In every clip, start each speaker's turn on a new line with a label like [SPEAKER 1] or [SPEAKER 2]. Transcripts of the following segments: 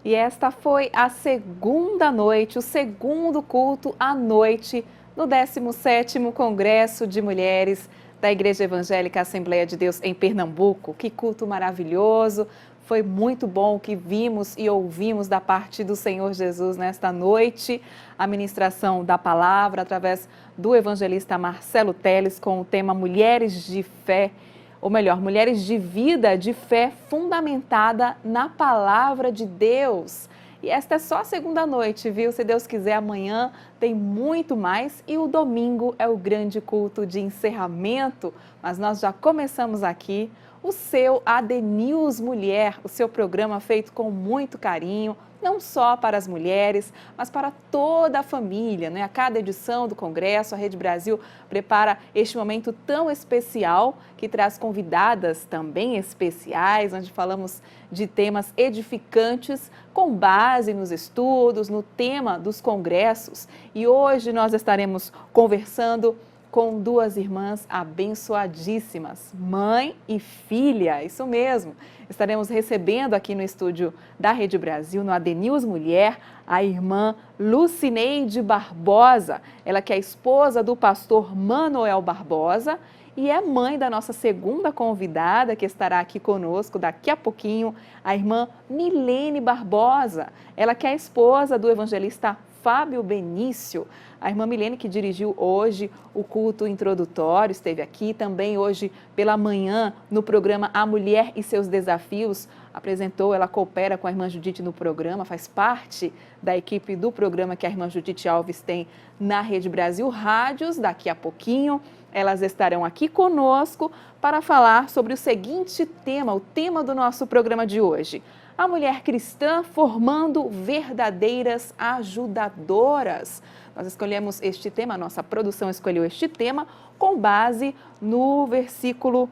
[SPEAKER 1] E esta foi a segunda noite, o segundo culto à noite no 17º Congresso de Mulheres da Igreja Evangélica Assembleia de Deus em Pernambuco. Que culto maravilhoso! Foi muito bom o que vimos e ouvimos da parte do Senhor Jesus nesta noite. A ministração da palavra através do evangelista Marcelo Teles com o tema Mulheres de Fé, ou melhor, mulheres de vida, de fé fundamentada na palavra de Deus. E esta é só a segunda noite, viu? Se Deus quiser, amanhã tem muito mais e o domingo é o grande culto de encerramento. Mas nós já começamos aqui o seu AD News Mulher, o seu programa feito com muito carinho, não só para as mulheres, mas para toda a família, né? A cada edição do Congresso, a Rede Brasil prepara este momento tão especial que traz convidadas também especiais, onde falamos de temas edificantes com base nos estudos, no tema dos congressos. E hoje nós estaremos conversando com duas irmãs abençoadíssimas, mãe e filha, isso mesmo. Estaremos recebendo aqui no estúdio da Rede Brasil, no AD News Mulher, a irmã Lucineide Barbosa, ela que é esposa do pastor Manoel Barbosa e é mãe da nossa segunda convidada, que estará aqui conosco daqui a pouquinho, a irmã Milene Barbosa, ela que é esposa do evangelista Fábio Benício. A irmã Milene, que dirigiu hoje o culto introdutório, esteve aqui também hoje pela manhã no programa A Mulher e Seus Desafios, apresentou, ela coopera com a irmã Judite no programa, faz parte da equipe do programa que a irmã Judite Alves tem na Rede Brasil Rádios. Daqui a pouquinho elas estarão aqui conosco para falar sobre o seguinte tema, o tema do nosso programa de hoje: a mulher cristã formando verdadeiras ajudadoras. Nós escolhemos este tema, a nossa produção escolheu este tema com base nos versículos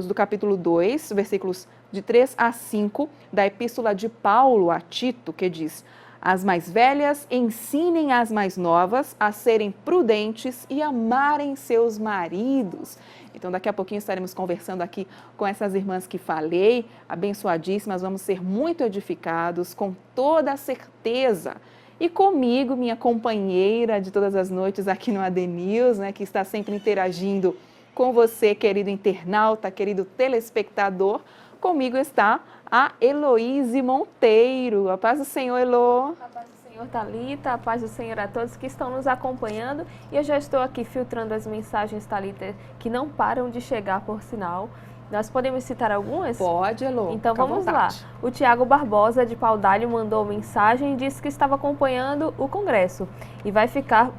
[SPEAKER 1] do capítulo 2, versículos de 3 a 5 da Epístola de Paulo a Tito, que diz: as mais velhas ensinem as mais novas a serem prudentes e amarem seus maridos. Então, daqui a pouquinho estaremos conversando aqui com essas irmãs que falei, abençoadíssimas, vamos ser muito edificados, com toda a certeza. E comigo, minha companheira de todas as noites aqui no AD News, né, que está sempre interagindo com você, querido internauta, querido telespectador, comigo está a Heloíse Monteiro. A paz do Senhor, Elô.
[SPEAKER 2] A paz do Senhor, Thalita, a paz do Senhor a todos que estão nos acompanhando. E eu já estou aqui filtrando as mensagens, Thalita, que não param de chegar, por sinal. Nós podemos citar algumas?
[SPEAKER 1] Pode, Elô.
[SPEAKER 2] Então vamos lá. O Tiago Barbosa, de Paudalho, mandou mensagem e disse que estava acompanhando o Congresso. E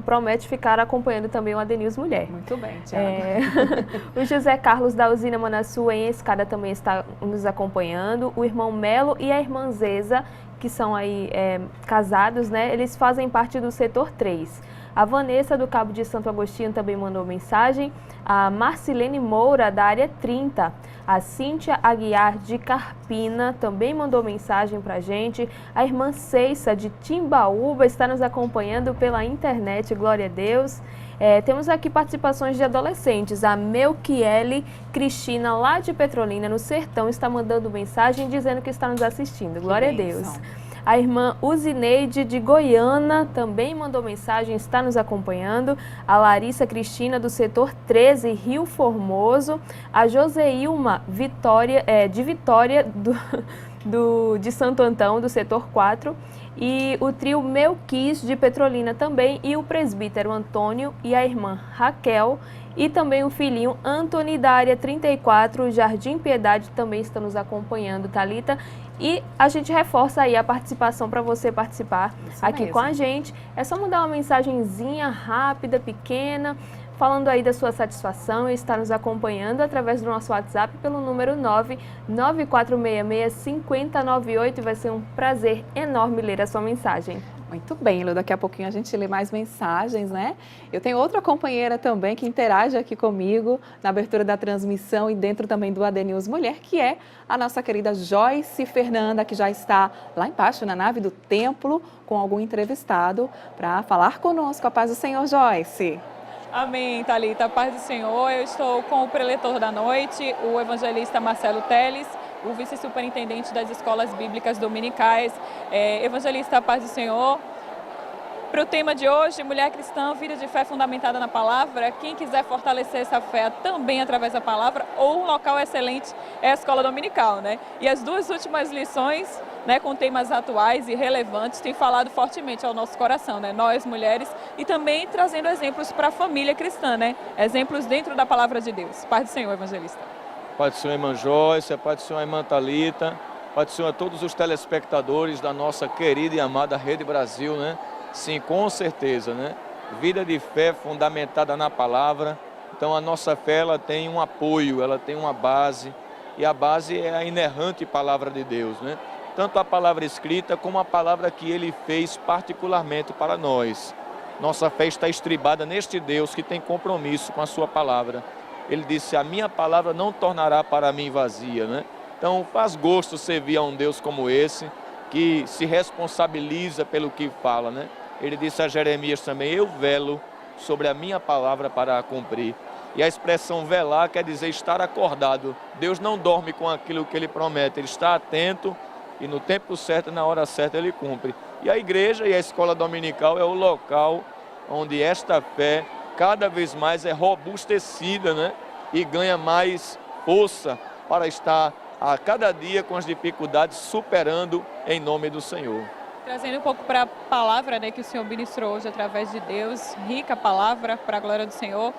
[SPEAKER 2] promete ficar acompanhando também o AD News Mulher.
[SPEAKER 1] Muito bem, Tiago.
[SPEAKER 2] O José Carlos da Usina Manassu, em Escada, também está nos acompanhando. O irmão Melo e a irmã Zeza, que são aí casados, né? Eles fazem parte do setor 3. A Vanessa, do Cabo de Santo Agostinho, também mandou mensagem. A Marcilene Moura, da área 30. A Cíntia Aguiar, de Carpina, também mandou mensagem para a gente. A irmã Ceissa, de Timbaúba, está nos acompanhando pela internet, glória a Deus. Temos aqui participações de adolescentes. A Melquiele Cristina, lá de Petrolina, no Sertão, está mandando mensagem dizendo que está nos assistindo. Glória a Deus. A irmã Uzineide, de Goiânia, também mandou mensagem, está nos acompanhando. A Larissa Cristina, do setor 13, Rio Formoso. A Joseilma de Vitória, de Santo Antão, do setor 4. E o trio Melquis, de Petrolina também. E o presbítero Antônio e a irmã Raquel. E também o filhinho Antony, da área 34, Jardim Piedade, também estão nos acompanhando, Thalita. E a gente reforça aí a participação para você participar aqui com a gente. É só mandar uma mensagenzinha rápida, pequena, falando aí da sua satisfação e estar nos acompanhando através do nosso WhatsApp pelo número 994665098. Vai ser um prazer enorme ler a sua mensagem.
[SPEAKER 1] Muito bem, Elô, daqui a pouquinho a gente lê mais mensagens, né? Eu tenho outra companheira também que interage aqui comigo na abertura da transmissão e dentro também do AD News Mulher, que é a nossa querida Joyce Fernanda, que já está lá embaixo na nave do templo com algum entrevistado para falar conosco. A paz do Senhor, Joyce.
[SPEAKER 3] Amém, Thalita. A paz do Senhor. Eu estou com o preletor da noite, o evangelista Marcelo Teles, o vice-superintendente das escolas bíblicas dominicais. Evangelista, paz do Senhor. Para o tema de hoje, mulher cristã, vida de fé fundamentada na palavra. Quem quiser fortalecer essa fé também através da palavra, ou um local excelente é a escola dominical, né? E as duas últimas lições, né, com temas atuais e relevantes, têm falado fortemente ao nosso coração, né? Nós, mulheres, e também trazendo exemplos para a família cristã, né? Exemplos dentro da palavra de Deus. Paz do Senhor, evangelista.
[SPEAKER 4] Paz do Senhor, irmã Joyce, paz do Senhor, irmã Thalita, paz do Senhor a todos os telespectadores da nossa querida e amada Rede Brasil, né? Sim, com certeza, né? Vida de fé fundamentada na palavra. Então a nossa fé, ela tem um apoio, ela tem uma base, e a base é a inerrante palavra de Deus, né? Tanto a palavra escrita como a palavra que Ele fez particularmente para nós. Nossa fé está estribada neste Deus que tem compromisso com a sua palavra. Ele disse, a minha palavra não tornará para mim vazia, né? Então faz gosto servir a um Deus como esse, que se responsabiliza pelo que fala, né? Ele disse a Jeremias também, eu velo sobre a minha palavra para a cumprir. E a expressão velar quer dizer estar acordado. Deus não dorme com aquilo que Ele promete, Ele está atento e no tempo certo e na hora certa Ele cumpre. E a igreja e a escola dominical é o local onde esta fé cada vez mais é robustecida, né? E ganha mais força para estar a cada dia com as dificuldades superando em nome do Senhor.
[SPEAKER 3] Trazendo um pouco para a palavra, né, que o Senhor ministrou hoje através de Deus, rica palavra para a glória do Senhor.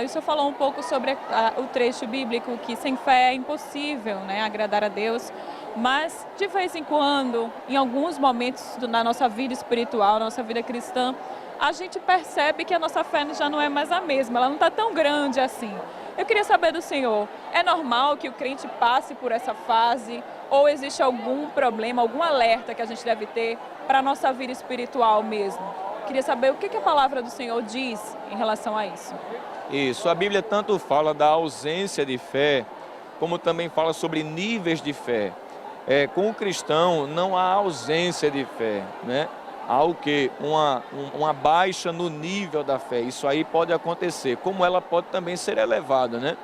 [SPEAKER 3] O Senhor falou um pouco sobre o trecho bíblico que sem fé é impossível, né, agradar a Deus, mas de vez em quando, em alguns momentos na nossa vida espiritual, nossa vida cristã, a gente percebe que a nossa fé já não é mais a mesma, ela não está tão grande assim. Eu queria saber do Senhor, é normal que o crente passe por essa fase ou existe algum problema, algum alerta que a gente deve ter para a nossa vida espiritual mesmo? Queria saber o que a palavra do Senhor diz em relação a isso.
[SPEAKER 4] Isso, a Bíblia tanto fala da ausência de fé, como também fala sobre níveis de fé. Com o cristão não há ausência de fé, né? Há o quê? Uma baixa no nível da fé. Isso aí pode acontecer, como ela pode também ser elevada, né?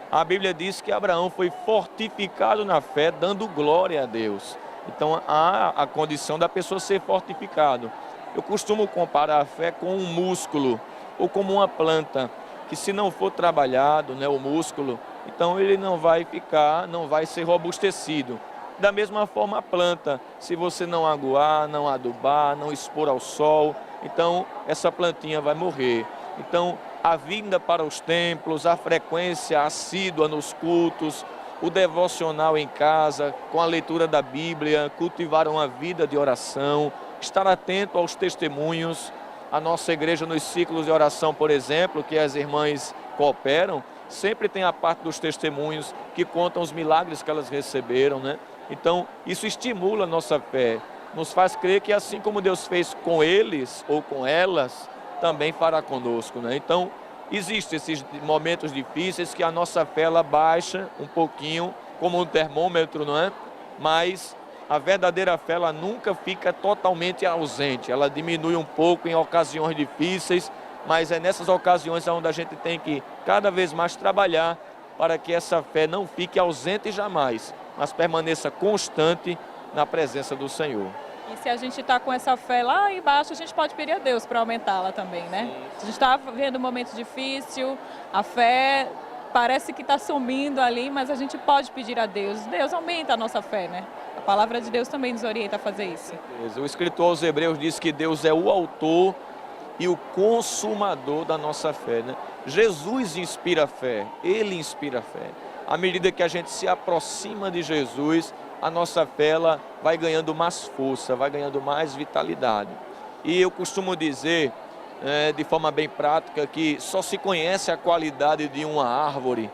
[SPEAKER 4] A Bíblia diz que Abraão foi fortificado na fé, dando glória a Deus. Então há a condição da pessoa ser fortificado. Eu costumo comparar a fé com um músculo ou como uma planta, que se não for trabalhado, né, o músculo, então ele não vai ser robustecido. Da mesma forma a planta, se você não aguar, não adubar, não expor ao sol, então essa plantinha vai morrer. Então a vinda para os templos, a frequência assídua nos cultos, o devocional em casa, com a leitura da Bíblia, cultivar uma vida de oração, estar atento aos testemunhos. A nossa igreja nos ciclos de oração, por exemplo, que as irmãs cooperam, sempre tem a parte dos testemunhos que contam os milagres que elas receberam, né? Então, isso estimula a nossa fé, nos faz crer que assim como Deus fez com eles ou com elas, também fará conosco, né? Então, existem esses momentos difíceis que a nossa fé ela baixa um pouquinho, como um termômetro, não é? Mas a verdadeira fé ela nunca fica totalmente ausente, ela diminui um pouco em ocasiões difíceis, mas é nessas ocasiões onde a gente tem que cada vez mais trabalhar para que essa fé não fique ausente jamais, mas permaneça constante na presença do Senhor.
[SPEAKER 3] E se a gente está com essa fé lá embaixo, a gente pode pedir a Deus para aumentá-la também, né? Se a gente está vivendo um momento difícil, a fé parece que está sumindo ali, mas a gente pode pedir a Deus. Deus aumenta a nossa fé, né? A palavra de Deus também nos orienta a fazer isso.
[SPEAKER 4] O escritor aos Hebreus diz que Deus é o autor e o consumador da nossa fé, né? Jesus inspira a fé, Ele inspira a fé. À medida que a gente se aproxima de Jesus, a nossa fé ela vai ganhando mais força, vai ganhando mais vitalidade. E eu costumo dizer, de forma bem prática, que só se conhece a qualidade de uma árvore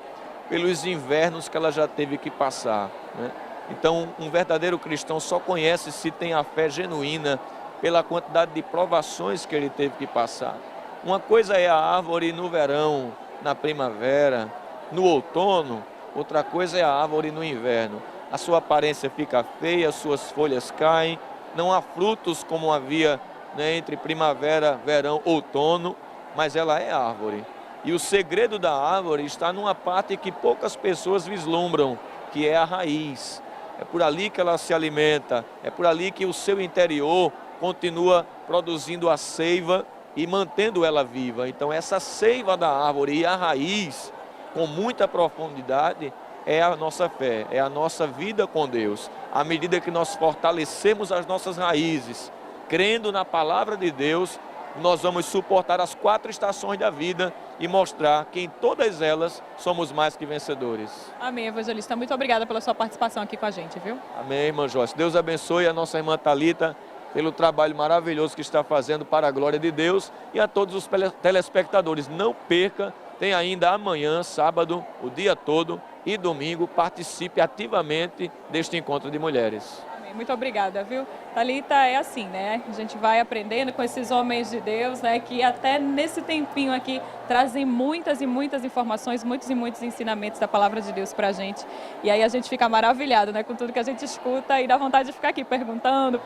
[SPEAKER 4] pelos invernos que ela já teve que passar, né? Então, um verdadeiro cristão só conhece se tem a fé genuína pela quantidade de provações que ele teve que passar. Uma coisa é a árvore no verão, na primavera, no outono, outra coisa é a árvore no inverno. A sua aparência fica feia, suas folhas caem, não há frutos como havia, né, entre primavera, verão, outono, mas ela é árvore. E o segredo da árvore está numa parte que poucas pessoas vislumbram, que é a raiz. É por ali que ela se alimenta, é por ali que o seu interior continua produzindo a seiva e mantendo ela viva. Então essa seiva da árvore e a raiz, com muita profundidade, é a nossa fé, é a nossa vida com Deus. À medida que nós fortalecemos as nossas raízes, crendo na palavra de Deus, nós vamos suportar as 4 estações da vida e mostrar que em todas elas somos mais que vencedores.
[SPEAKER 3] Amém, evangelista. Muito obrigada pela sua participação aqui com a gente, viu?
[SPEAKER 4] Amém, irmã Joyce. Deus abençoe a nossa irmã Thalita pelo trabalho maravilhoso que está fazendo para a glória de Deus, e a todos os telespectadores. Não perca, tem ainda amanhã, sábado, o dia todo, e domingo, participe ativamente deste encontro de mulheres.
[SPEAKER 3] Muito obrigada, viu? Thalita, é assim, né? A gente vai aprendendo com esses homens de Deus, né? Que até nesse tempinho aqui trazem muitas e muitas informações, muitos e muitos ensinamentos da palavra de Deus pra gente. E aí a gente fica maravilhado, né? Com tudo que a gente escuta e dá vontade de ficar aqui perguntando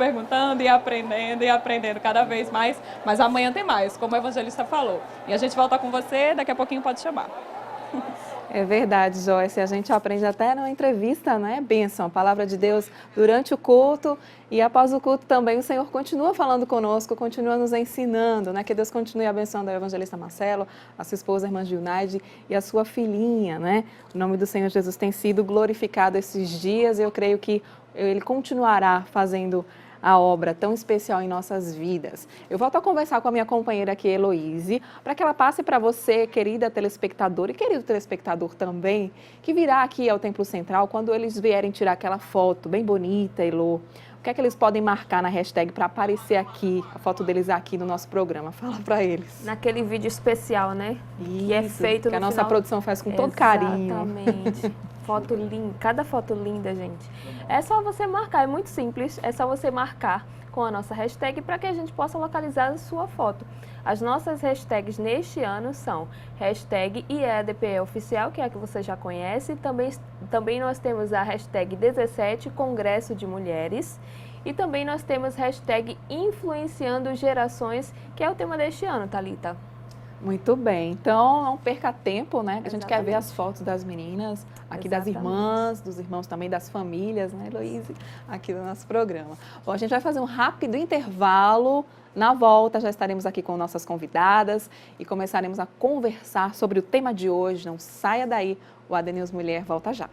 [SPEAKER 3] e aprendendo cada vez mais. Mas amanhã tem mais, como o evangelista falou. E a gente volta com você, daqui a pouquinho pode chamar.
[SPEAKER 1] É verdade, Joyce. A gente aprende até numa entrevista, né? Bênção, a palavra de Deus durante o culto, e após o culto também o Senhor continua falando conosco, continua nos ensinando, né? Que Deus continue abençoando a evangelista Marcelo, a sua esposa, a irmã Gilnaide, e a sua filhinha, né? O nome do Senhor Jesus tem sido glorificado esses dias, e eu creio que Ele continuará fazendo a obra tão especial em nossas vidas. Eu volto a conversar com a minha companheira aqui, Heloíse, para que ela passe para você, querida telespectadora e querido telespectador também, que virá aqui ao Templo Central quando eles vierem tirar aquela foto bem bonita, Elo. O que é que eles podem marcar na hashtag para aparecer aqui, a foto deles aqui no nosso programa? Fala para eles.
[SPEAKER 2] Naquele vídeo especial, né?
[SPEAKER 1] Isso,
[SPEAKER 2] que é feito
[SPEAKER 1] que a nossa
[SPEAKER 2] final...
[SPEAKER 1] produção faz com todo carinho.
[SPEAKER 2] Exatamente. Foto linda, cada foto linda, gente. É só você marcar, é muito simples, é só você marcar com a nossa hashtag para que a gente possa localizar a sua foto. As nossas hashtags neste ano são hashtag IEDPEoficial, que é a que você já conhece. Também nós temos a hashtag 17 Congresso de Mulheres. E também nós temos hashtag Influenciando Gerações, que é o tema deste ano, Thalita.
[SPEAKER 1] Muito bem, então não perca tempo, né? A gente
[SPEAKER 2] Exatamente.
[SPEAKER 1] quer ver as fotos das meninas, aqui das irmãs, dos irmãos também, das famílias, né, Heloíse, aqui do nosso programa. Bom, a gente vai fazer um rápido intervalo. Na volta já estaremos aqui com nossas convidadas e começaremos a conversar sobre o tema de hoje. Não saia daí, o AD News Mulher volta já.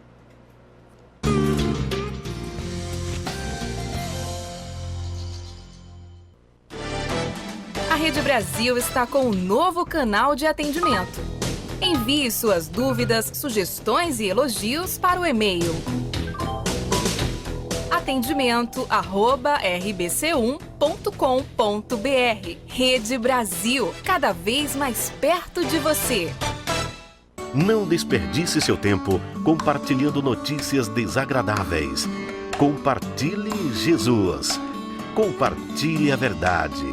[SPEAKER 5] A Rede Brasil está com um novo canal de atendimento. Envie suas dúvidas, sugestões e elogios para o e-mail atendimento@rbc1.com.br. Rede Brasil, cada vez mais perto de você.
[SPEAKER 6] Não desperdice seu tempo compartilhando notícias desagradáveis. Compartilhe Jesus. Compartilhe a verdade.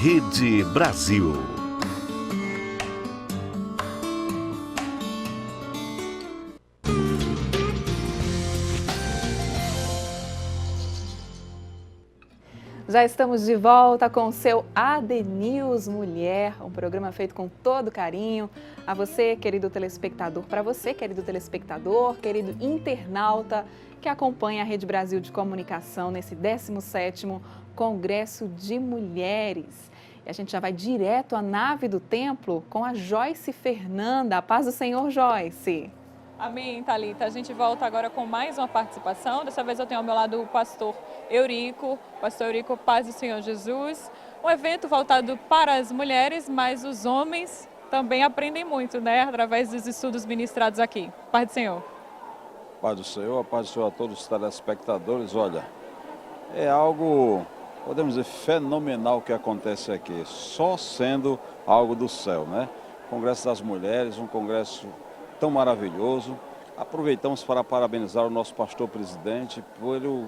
[SPEAKER 6] Rede Brasil.
[SPEAKER 1] Já estamos de volta com o seu AD News Mulher, um programa feito com todo carinho. A você, querido telespectador, para você, querido telespectador, querido internauta que acompanha a Rede Brasil de Comunicação nesse 17º Congresso de Mulheres. E a gente já vai direto à nave do templo com a Joyce Fernanda. A paz do Senhor, Joyce.
[SPEAKER 3] Amém, Thalita. A gente volta agora com mais uma participação. Dessa vez eu tenho ao meu lado o pastor Eurico. Pastor Eurico, paz do Senhor Jesus. Um evento voltado para as mulheres, mas os homens também aprendem muito, né? Através dos estudos ministrados aqui. Paz do Senhor.
[SPEAKER 7] Paz do Senhor, a paz do Senhor a todos os telespectadores. Olha, é algo, podemos dizer, fenomenal que acontece aqui, só sendo algo do céu, né? Congresso das Mulheres, um congresso tão maravilhoso. Aproveitamos para parabenizar o nosso pastor presidente pelo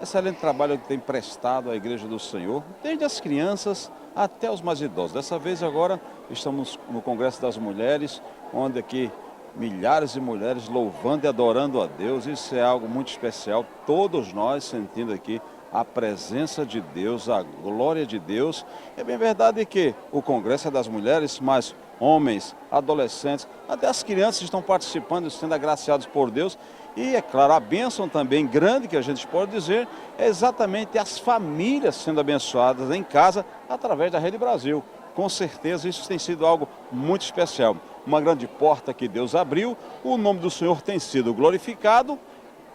[SPEAKER 7] excelente trabalho que tem prestado à Igreja do Senhor, desde as crianças até os mais idosos. Dessa vez agora estamos no Congresso das Mulheres, onde aqui milhares de mulheres louvando e adorando a Deus. Isso é algo muito especial, todos nós sentindo aqui a presença de Deus, a glória de Deus. É bem verdade que o Congresso é das mulheres, mas homens, adolescentes, até as crianças estão participando, sendo agraciados por Deus. E, é claro, a bênção também grande que a gente pode dizer é exatamente as famílias sendo abençoadas em casa através da Rede Brasil. Com certeza isso tem sido algo muito especial. Uma grande porta que Deus abriu, o nome do Senhor tem sido glorificado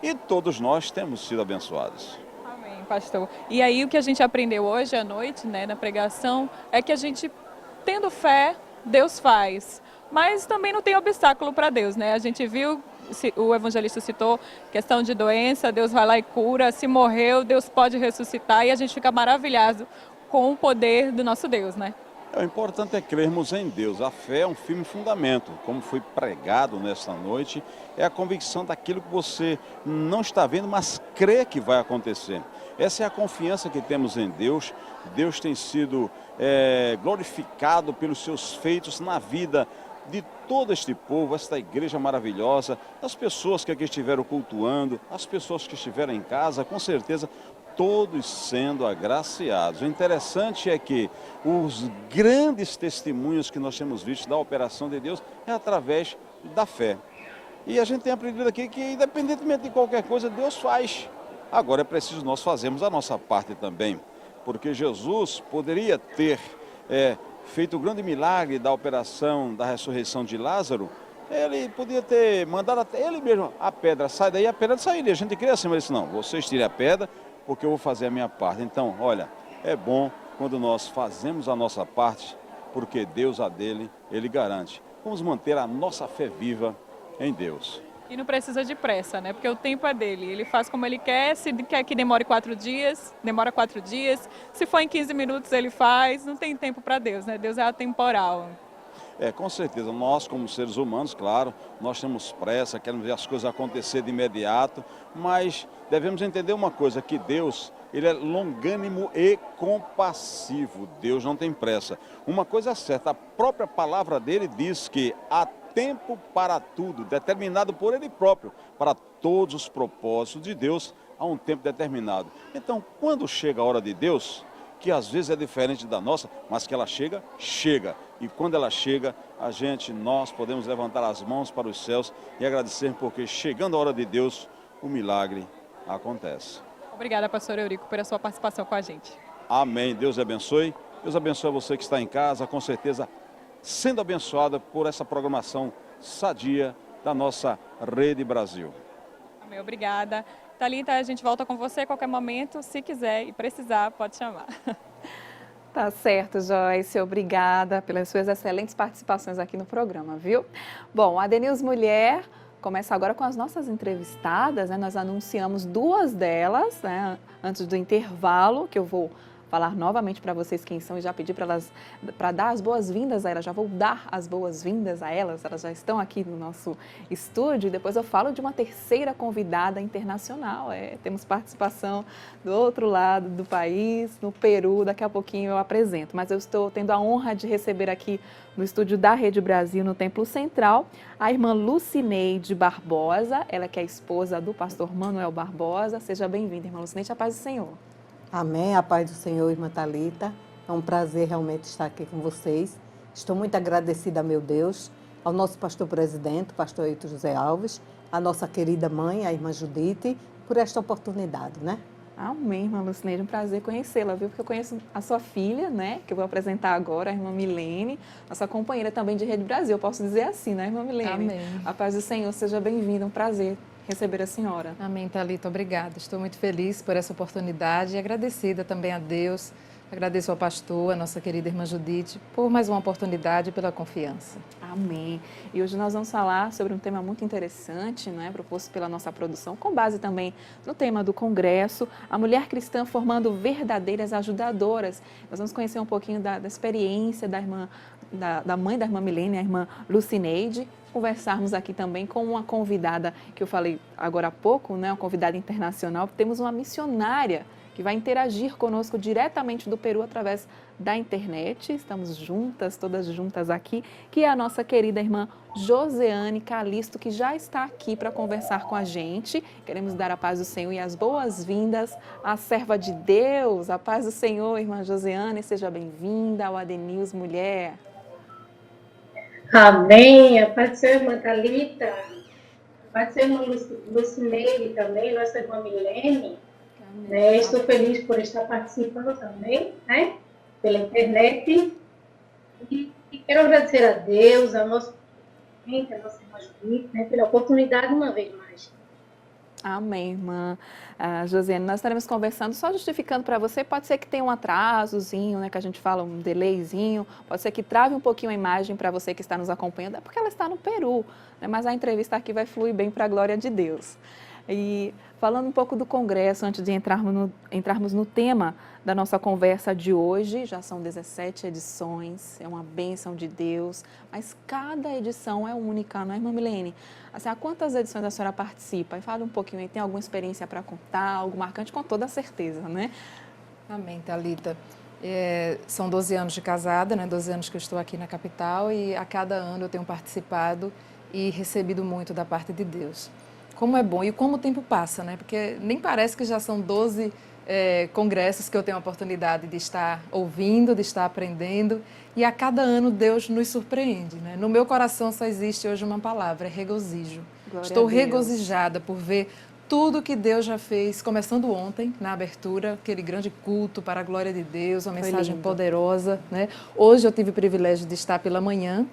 [SPEAKER 7] e todos nós temos sido abençoados.
[SPEAKER 3] Amém, pastor. E aí o que a gente aprendeu hoje à noite, né, na pregação, é que a gente, tendo fé, Deus faz. Mas também não tem obstáculo para Deus, né? A gente viu, o evangelista citou, questão de doença, Deus vai lá e cura. Se morreu, Deus pode ressuscitar e a gente fica maravilhado com o poder do nosso Deus, né?
[SPEAKER 7] O importante é crermos em Deus. A fé é um firme fundamento. Como foi pregado nesta noite, é a convicção daquilo que você não está vendo, mas crê que vai acontecer. Essa é a confiança que temos em Deus. Deus tem sido glorificado pelos seus feitos na vida de todo este povo, esta igreja maravilhosa, as pessoas que aqui estiveram cultuando, as pessoas que estiveram em casa, com certeza, todos sendo agraciados. O interessante é que os grandes testemunhos que nós temos visto da operação de Deus é através da fé. E a gente tem aprendido aqui que, independentemente de qualquer coisa, Deus faz. Agora é preciso nós fazermos a nossa parte também, porque Jesus poderia ter feito o grande milagre da operação da ressurreição de Lázaro. Ele podia ter mandado até ele mesmo a pedra, sai daí, a pedra sairia. A gente queria assim, mas ele disse, não, vocês tirem a pedra, porque eu vou fazer a minha parte. Então, olha, é bom quando nós fazemos a nossa parte, porque Deus a dele, ele garante. Vamos manter a nossa fé viva em Deus.
[SPEAKER 3] E não precisa de pressa, né? Porque o tempo é dele. Ele faz como ele quer, se quer que demore 4 dias, demora 4 dias. Se for em 15 minutos, ele faz. Não tem tempo para Deus, né? Deus é atemporal.
[SPEAKER 7] Com certeza, nós como seres humanos, claro, nós temos pressa, queremos ver as coisas acontecer de imediato, mas devemos entender uma coisa, que Deus, ele é longânimo e compassivo. Deus não tem pressa. Uma coisa é certa, a própria palavra dele diz que há tempo para tudo, determinado por ele próprio, para todos os propósitos de Deus, há um tempo determinado. Então, quando chega a hora de Deus, que às vezes é diferente da nossa, mas que ela chega, chega. E quando ela chega, nós podemos levantar as mãos para os céus e agradecer, porque chegando a hora de Deus, o milagre acontece.
[SPEAKER 3] Obrigada, pastor Eurico, pela sua participação com a gente.
[SPEAKER 7] Amém. Deus abençoe. Deus abençoe você que está em casa, com certeza sendo abençoada por essa programação sadia da nossa Rede Brasil.
[SPEAKER 3] Amém, obrigada. Thalita, a gente volta com você a qualquer momento, se quiser e precisar, pode chamar.
[SPEAKER 1] Tá certo, Joyce. Obrigada pelas suas excelentes participações aqui no programa, viu? Bom, a ADNews Mulher começa agora com as nossas entrevistadas, né? Nós anunciamos 2 delas, né? Antes do intervalo, que eu vou falar novamente para vocês quem são e já pedir para dar as boas-vindas a elas. Já vou dar as boas-vindas a elas já estão aqui no nosso estúdio. E depois eu falo de uma terceira convidada internacional. Temos participação do outro lado do país, no Peru. Daqui a pouquinho eu apresento. Mas eu estou tendo a honra de receber aqui no estúdio da Rede Brasil, no Templo Central, a irmã Lucineide Barbosa. Ela que é a esposa do pastor Manuel Barbosa. Seja bem-vinda, irmã Lucineide, a paz do Senhor.
[SPEAKER 8] Amém, a paz do Senhor, irmã Thalita. É um prazer realmente estar aqui com vocês. Estou muito agradecida a meu Deus, ao nosso pastor presidente, pastor Eito José Alves, a nossa querida mãe, a irmã Judite, por esta oportunidade, né?
[SPEAKER 1] Amém, irmã Lucineide, um prazer conhecê-la, viu? Porque eu conheço a sua filha, né? Que eu vou apresentar agora, a irmã Milene, nossa companheira também de Rede Brasil, eu posso dizer assim, né, irmã Milene?
[SPEAKER 9] Amém.
[SPEAKER 1] A paz do Senhor, seja bem-vinda, um prazer receber a senhora.
[SPEAKER 9] Amém, Thalita, obrigada. Estou muito feliz por essa oportunidade e agradecida também a Deus. Agradeço ao pastor, a nossa querida irmã Judite, por mais uma oportunidade e pela confiança.
[SPEAKER 1] Amém. E hoje nós vamos falar sobre um tema muito interessante, né, proposto pela nossa produção, com base também no tema do Congresso, a mulher cristã formando verdadeiras ajudadoras. Nós vamos conhecer um pouquinho da experiência da irmã, da mãe da irmã Milene, a irmã Lucineide, conversarmos aqui também com uma convidada que eu falei agora há pouco, né, uma convidada internacional. Temos uma missionária que vai interagir conosco diretamente do Peru através da internet. Estamos juntas, todas juntas aqui, que é a nossa querida irmã Joseane Calisto, que já está aqui para conversar com a gente. Queremos dar a paz do Senhor e as boas-vindas à serva de Deus. A paz do Senhor, irmã Joseane, seja bem-vinda ao ADNews Mulher.
[SPEAKER 10] Amém. A paz do Senhor, irmã Thalita. A paz do Senhor, irmã Lucineide também, nossa irmã Milene. Né? Estou feliz por estar participando também, né? Pela internet. E quero agradecer a Deus, ao nosso presidente, a nossa irmã Judite, né? Pela oportunidade uma vez mais.
[SPEAKER 1] Amém, irmã Josiane. Nós estaremos conversando, só justificando para você, pode ser que tenha um atrasozinho, né, que a gente fala, um delayzinho, pode ser que trave um pouquinho a imagem para você que está nos acompanhando, é porque ela está no Peru, né, mas a entrevista aqui vai fluir bem para a glória de Deus. E falando um pouco do Congresso, antes de entrarmos no tema da nossa conversa de hoje, já são 17 edições, é uma bênção de Deus, mas cada edição é única, não é, irmã Milene? Assim, há quantas edições a senhora participa? E fala um pouquinho aí, tem alguma experiência para contar, algo marcante, com toda certeza, né?
[SPEAKER 9] Amém, Thalita. São 12 anos de casada, né? 12 anos que eu estou aqui na capital e a cada ano eu tenho participado e recebido muito da parte de Deus. Como é bom e como o tempo passa, né? Porque nem parece que já são 12 congressos que eu tenho a oportunidade de estar ouvindo, de estar aprendendo. E a cada ano Deus nos surpreende, né? No meu coração só existe hoje uma palavra, é regozijo.
[SPEAKER 1] Glória
[SPEAKER 9] Estou
[SPEAKER 1] a Deus.
[SPEAKER 9] regozijada por ver tudo que Deus já fez, começando ontem, na abertura, aquele grande culto para a glória de Deus, uma mensagem poderosa, né? Hoje eu tive o privilégio de estar pela manhã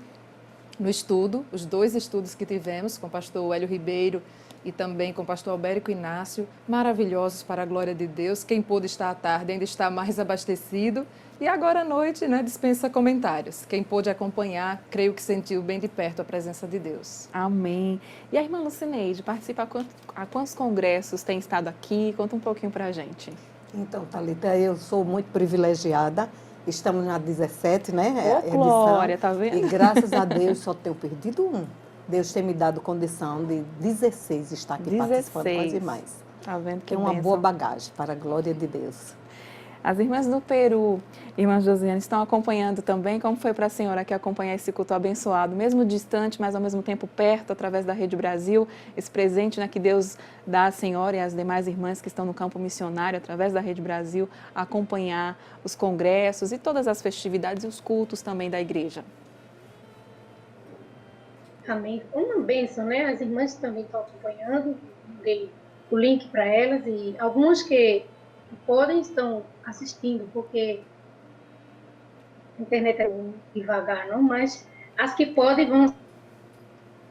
[SPEAKER 9] no estudo, os 2 estudos que tivemos com o pastor Hélio Ribeiro e também com o pastor Albérico Inácio, maravilhosos para a glória de Deus. Quem pôde estar à tarde ainda está mais abastecido. E agora à noite, né, dispensa comentários. Quem pôde acompanhar, creio que sentiu bem de perto a presença de Deus.
[SPEAKER 1] Amém. E a irmã Lucineide, participa há quantos congressos tem estado aqui? Conta um pouquinho para a gente.
[SPEAKER 8] Então, Thalita, eu sou muito privilegiada. Estamos na 17, né?
[SPEAKER 1] Ô, glória, tá vendo?
[SPEAKER 8] E graças a Deus só tenho perdido um. Deus tem me dado condição de 16 estar aqui participando com as irmãs.
[SPEAKER 1] Tá vendo que
[SPEAKER 8] é uma
[SPEAKER 1] bênção.
[SPEAKER 8] boa bagagem para a glória de Deus.
[SPEAKER 1] As irmãs do Peru, irmã Josiane, estão acompanhando também. Como foi para a senhora aqui acompanhar esse culto abençoado, mesmo distante, mas ao mesmo tempo perto, através da Rede Brasil, esse presente, né, que Deus dá à senhora e às demais irmãs que estão no campo missionário, através da Rede Brasil, acompanhar os congressos e todas as festividades e os cultos também da igreja?
[SPEAKER 10] Amém. Uma bênção, né? As irmãs também estão acompanhando, dei o link para elas e algumas que podem estão assistindo, porque a internet é devagar, não, mas as que podem vão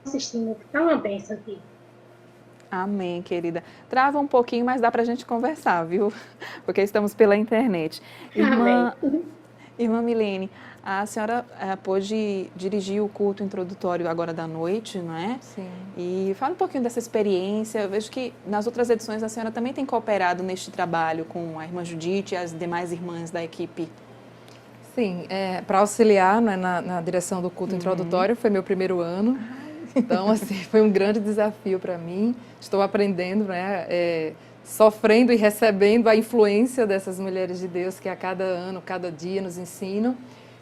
[SPEAKER 10] assistindo. Está uma bênção aqui.
[SPEAKER 1] Amém, querida. Trava um pouquinho, mas dá para a gente conversar, viu? Porque estamos pela internet. Irmã Milene, a senhora pôde dirigir o culto introdutório agora da noite, não é?
[SPEAKER 9] Sim.
[SPEAKER 1] E fala um pouquinho dessa experiência. Eu vejo que nas outras edições a senhora também tem cooperado neste trabalho com a irmã Judite e as demais irmãs da equipe.
[SPEAKER 9] Sim, para auxiliar, né, na direção do culto introdutório, foi meu primeiro ano. Então, assim, foi um grande desafio para mim. Estou aprendendo, né, sofrendo e recebendo a influência dessas mulheres de Deus que a cada ano, cada dia nos ensinam.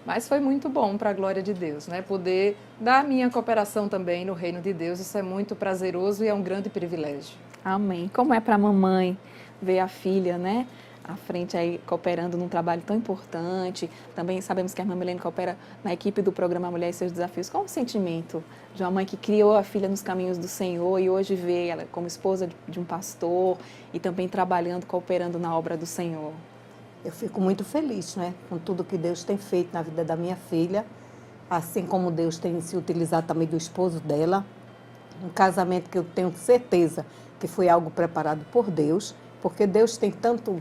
[SPEAKER 9] Mas foi muito bom para a glória de Deus, né? Poder dar a minha cooperação também no reino de Deus, isso é muito prazeroso e é um grande privilégio.
[SPEAKER 1] Amém. Como é para a mamãe ver a filha, né, à frente aí cooperando num trabalho tão importante. Também sabemos que a irmã Milene coopera na equipe do programa Mulher e Seus Desafios. Qual o sentimento de uma mãe que criou a filha nos caminhos do Senhor e hoje vê ela como esposa de um pastor e também trabalhando, cooperando na obra do Senhor?
[SPEAKER 8] Eu fico muito feliz, né, com tudo que Deus tem feito na vida da minha filha, assim como Deus tem se utilizado também do esposo dela. Um casamento que eu tenho certeza que foi algo preparado por Deus, porque Deus tem tanto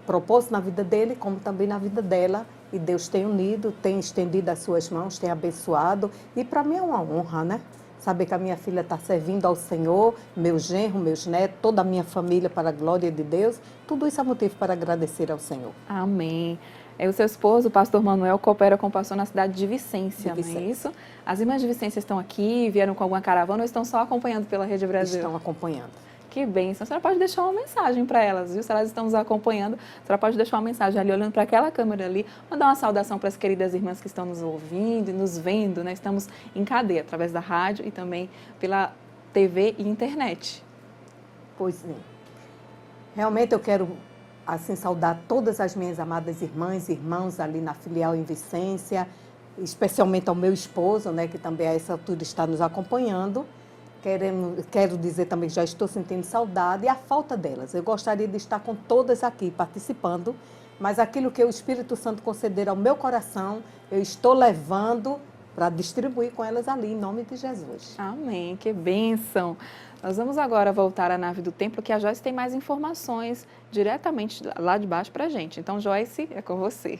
[SPEAKER 8] propósito na vida dele, como também na vida dela. E Deus tem unido, tem estendido as suas mãos, tem abençoado. E para mim é uma honra, né? Saber que a minha filha está servindo ao Senhor, meu genro, meus netos, toda a minha família para a glória de Deus. Tudo isso é motivo para agradecer ao Senhor.
[SPEAKER 1] Amém. O seu esposo, o pastor Manuel, coopera com o pastor na cidade de Vicência, não é isso? As irmãs de Vicência estão aqui, vieram com alguma caravana ou estão só acompanhando pela Rede Brasil?
[SPEAKER 8] Estão acompanhando.
[SPEAKER 1] Que bênção. A senhora pode deixar uma mensagem para elas, viu? Se elas estão nos acompanhando, a senhora pode deixar uma mensagem ali, olhando para aquela câmera ali, mandar uma saudação para as queridas irmãs que estão nos ouvindo e nos vendo, né? Estamos em cadeia, através da rádio e também pela TV e internet.
[SPEAKER 8] Pois sim. Realmente eu quero, assim, saudar todas as minhas amadas irmãs e irmãos ali na filial em Vicência, especialmente ao meu esposo, né, que também a essa altura está nos acompanhando. Quero dizer também que já estou sentindo saudade e a falta delas. Eu gostaria de estar com todas aqui participando, mas aquilo que o Espírito Santo conceder ao meu coração, eu estou levando para distribuir com elas ali, em nome de Jesus.
[SPEAKER 1] Amém, que bênção. Nós vamos agora voltar à nave do templo, que a Joyce tem mais informações diretamente lá de baixo para a gente. Então, Joyce, é com você.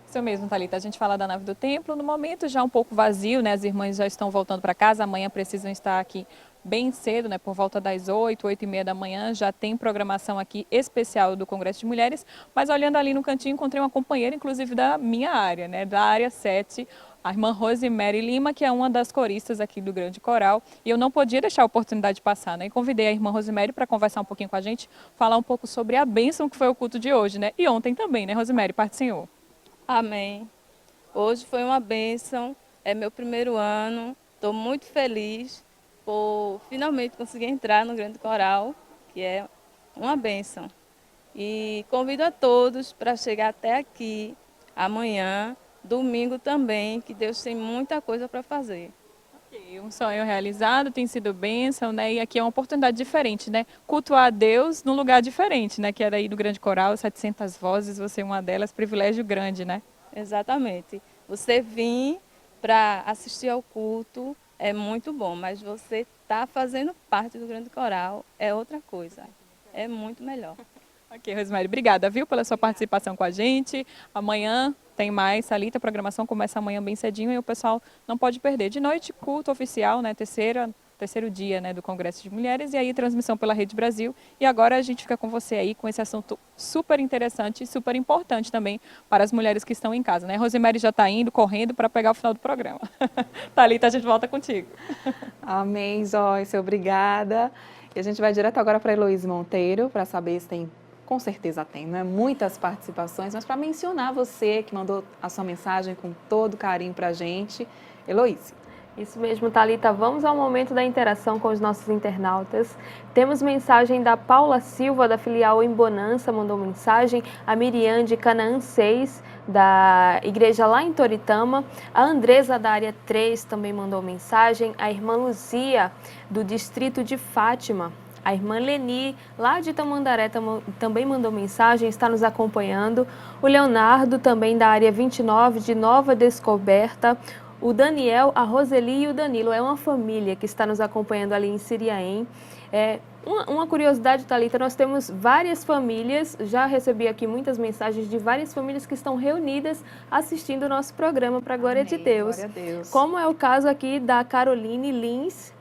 [SPEAKER 3] Isso mesmo, Thalita. A gente fala da nave do templo, no momento já um pouco vazio, né? As irmãs já estão voltando para casa, amanhã precisam estar aqui bem cedo, né? Por volta das 8h30 da manhã, já tem programação aqui especial do Congresso de Mulheres, mas olhando ali no cantinho, encontrei uma companheira, inclusive da minha área, né? Da área 7, a irmã Rosemary Lima, que é uma das coristas aqui do Grande Coral, e eu não podia deixar a oportunidade de passar, né? E convidei a irmã Rosemary para conversar um pouquinho com a gente, falar um pouco sobre a bênção que foi o culto de hoje, né? E ontem também, né, Rosemary? Parte do Senhor.
[SPEAKER 11] Amém. Hoje foi uma bênção, é meu primeiro ano, estou muito feliz por finalmente conseguir entrar no Grande Coral, que é uma bênção. E convido a todos para chegar até aqui amanhã, domingo também, que Deus tem muita coisa para fazer.
[SPEAKER 3] Um sonho realizado, tem sido bênção, né? E aqui é uma oportunidade diferente, né? Cultuar a Deus num lugar diferente, né? Que era aí do Grande Coral, 700 vozes, você é uma delas, privilégio grande, né?
[SPEAKER 11] Exatamente. Você vir para assistir ao culto é muito bom, mas você tá fazendo parte do Grande Coral é outra coisa. É muito melhor.
[SPEAKER 3] Ok, Rosemary, obrigada, viu, pela sua participação com a gente. Amanhã tem mais, Thalita, a programação começa amanhã bem cedinho e o pessoal não pode perder. De noite, culto oficial, né, terceiro dia, né, do Congresso de Mulheres, e aí transmissão pela Rede Brasil. E agora a gente fica com você aí com esse assunto super interessante e super importante também para as mulheres que estão em casa, né? Rosemary já está indo, correndo para pegar o final do programa. Thalita, a gente volta contigo.
[SPEAKER 1] Amém, Joyce, obrigada. E a gente vai direto agora para a Heloísa Monteiro para saber se tem. Com certeza tem, não é? Muitas participações, mas para mencionar você que mandou a sua mensagem com todo carinho para a gente, Heloísa.
[SPEAKER 2] Isso mesmo, Thalita. Vamos ao momento da interação com os nossos internautas. Temos mensagem da Paula Silva, da filial Em Bonança, mandou mensagem. A Miriam, de Canaã 6, da igreja lá em Toritama. A Andresa, da área 3, também mandou mensagem. A irmã Luzia, do distrito de Fátima. A irmã Leni, lá de Tamandaré, também mandou mensagem, está nos acompanhando. O Leonardo, também da área 29, de Nova Descoberta. O Daniel, a Roseli e o Danilo. É uma família que está nos acompanhando ali em Siriaém. Uma curiosidade, Thalita, nós temos várias famílias, já recebi aqui muitas mensagens de várias famílias que estão reunidas assistindo o nosso programa para a glória de Deus.
[SPEAKER 1] Glória a Deus.
[SPEAKER 2] Como é o caso aqui da Caroline Lins,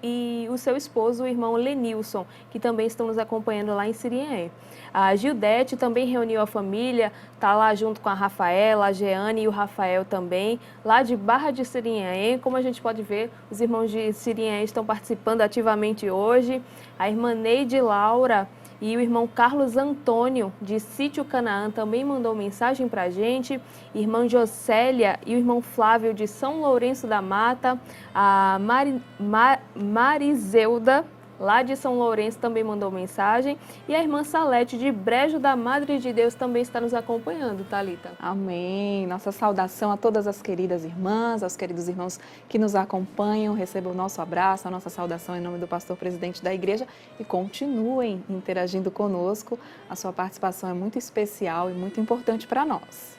[SPEAKER 2] e o seu esposo, o irmão Lenilson, que também estão nos acompanhando lá em Siriaém. A Gildete também reuniu a família, está lá junto com a Rafaela, a Jeane e o Rafael também, lá de Barra de Siriaém. Como a gente pode ver, os irmãos de Siriaém estão participando ativamente hoje. A irmã Neide Laura e o irmão Carlos Antônio, de Sítio Canaã, também mandou mensagem para a gente. Irmã Jocélia e o irmão Flávio, de São Lourenço da Mata. A Marizeuda, lá de São Lourenço, também mandou mensagem. E a irmã Salete, de Brejo da Madre de Deus, também está nos acompanhando, Thalita.
[SPEAKER 1] Amém. Nossa saudação a todas as queridas irmãs, aos queridos irmãos que nos acompanham. Recebam o nosso abraço, a nossa saudação em nome do pastor presidente da igreja e continuem interagindo conosco. A sua participação é muito especial e muito importante para nós.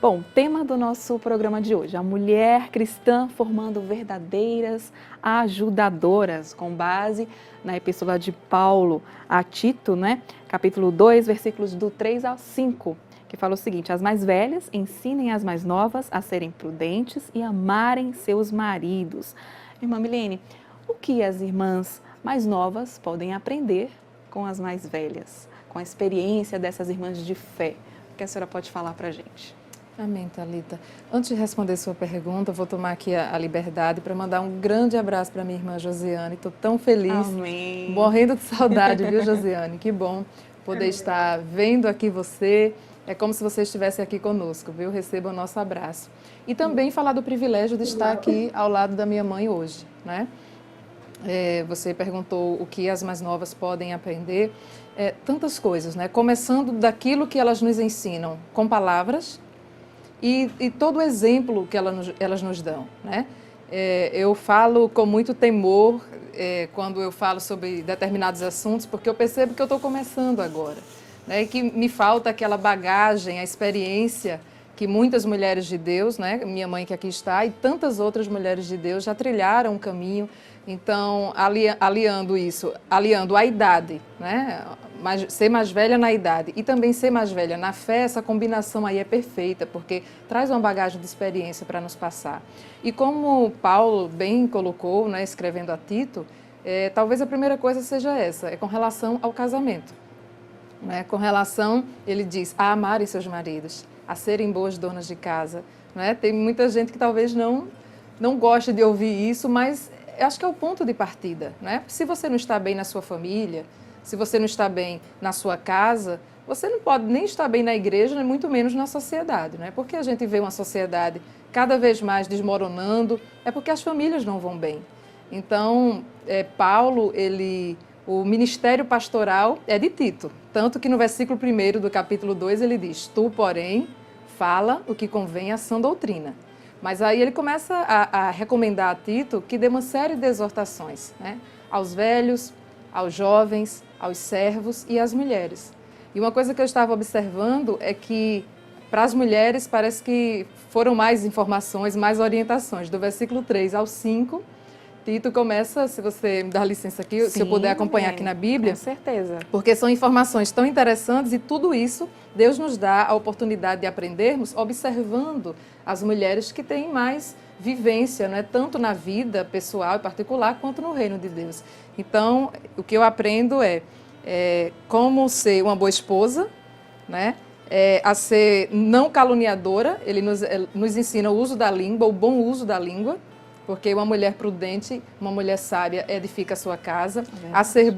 [SPEAKER 1] Bom, tema do nosso programa de hoje, a mulher cristã formando verdadeiras ajudadoras, com base na epístola de Paulo a Tito, né? Capítulo 2, versículos do 3 ao 5, que fala o seguinte: as mais velhas ensinem as mais novas a serem prudentes e amarem seus maridos. Irmã Milene, o que as irmãs mais novas podem aprender com as mais velhas, com a experiência dessas irmãs de fé? O que a senhora pode falar para a gente?
[SPEAKER 9] Amém, Thalita. Antes de responder sua pergunta, vou tomar aqui a liberdade para mandar um grande abraço para minha irmã Josiane. Estou tão feliz,
[SPEAKER 1] Amém.
[SPEAKER 9] Morrendo de saudade, viu, Josiane? Que bom poder estar vendo aqui você. É como se você estivesse aqui conosco, viu? Receba o nosso abraço. E também falar do privilégio de estar aqui ao lado da minha mãe hoje, né? Você perguntou o que as mais novas podem aprender. Tantas coisas, né? Começando daquilo que elas nos ensinam com palavras e todo o exemplo que elas nos dão, né? Eu falo com muito temor quando eu falo sobre determinados assuntos, porque eu percebo que eu estou começando agora, né? E que me falta aquela bagagem, a experiência que muitas mulheres de Deus, né? Minha mãe que aqui está, e tantas outras mulheres de Deus já trilharam um caminho. Então, aliando a idade, né? Ser mais velha na idade e também ser mais velha na fé, essa combinação aí é perfeita, porque traz uma bagagem de experiência para nos passar. E como Paulo bem colocou, né, escrevendo a Tito, talvez a primeira coisa seja essa, é com relação ao casamento. Né? Com relação, ele diz, a amarem seus maridos, a serem boas donas de casa. Né? Tem muita gente que talvez não goste de ouvir isso, mas eu acho que é o ponto de partida. Né? Se você não está bem na sua família, se você não está bem na sua casa, você não pode nem estar bem na igreja, nem muito menos na sociedade. Né? Porque a gente vê uma sociedade cada vez mais desmoronando, é porque as famílias não vão bem. Então, Paulo, o ministério pastoral é de Tito. Tanto que no versículo 1 do capítulo 2 ele diz, tu, porém, fala o que convém à sã doutrina. Mas aí ele começa a recomendar a Tito que dê uma série de exortações, né? Aos velhos, aos jovens, aos servos e às mulheres. E uma coisa que eu estava observando é que para as mulheres parece que foram mais informações, mais orientações. Do versículo 3 ao 5, Tito começa, se você me dar licença aqui, se eu puder acompanhar aqui na Bíblia.
[SPEAKER 1] Com certeza.
[SPEAKER 9] Porque são informações tão interessantes e tudo isso Deus nos dá a oportunidade de aprendermos observando as mulheres que têm mais vivência, não é? Tanto na vida pessoal e particular quanto no reino de Deus. Então, o que eu aprendo é como ser uma boa esposa, né? A ser não caluniadora. Ele nos ensina o uso da língua, o bom uso da língua, porque uma mulher prudente, uma mulher sábia edifica a sua casa, a ser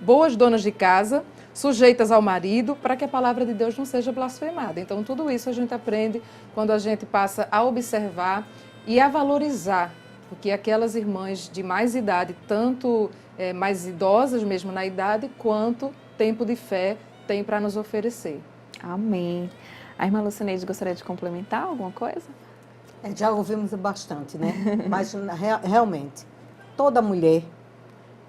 [SPEAKER 9] boas donas de casa, sujeitas ao marido, para que a palavra de Deus não seja blasfemada. Então, tudo isso a gente aprende quando a gente passa a observar e a valorizar, porque aquelas irmãs de mais idade, tanto mais idosas mesmo na idade, quanto tempo de fé têm para nos oferecer.
[SPEAKER 1] Amém. A irmã Lucineide gostaria de complementar alguma coisa?
[SPEAKER 8] Já ouvimos bastante, né? Mas realmente, toda mulher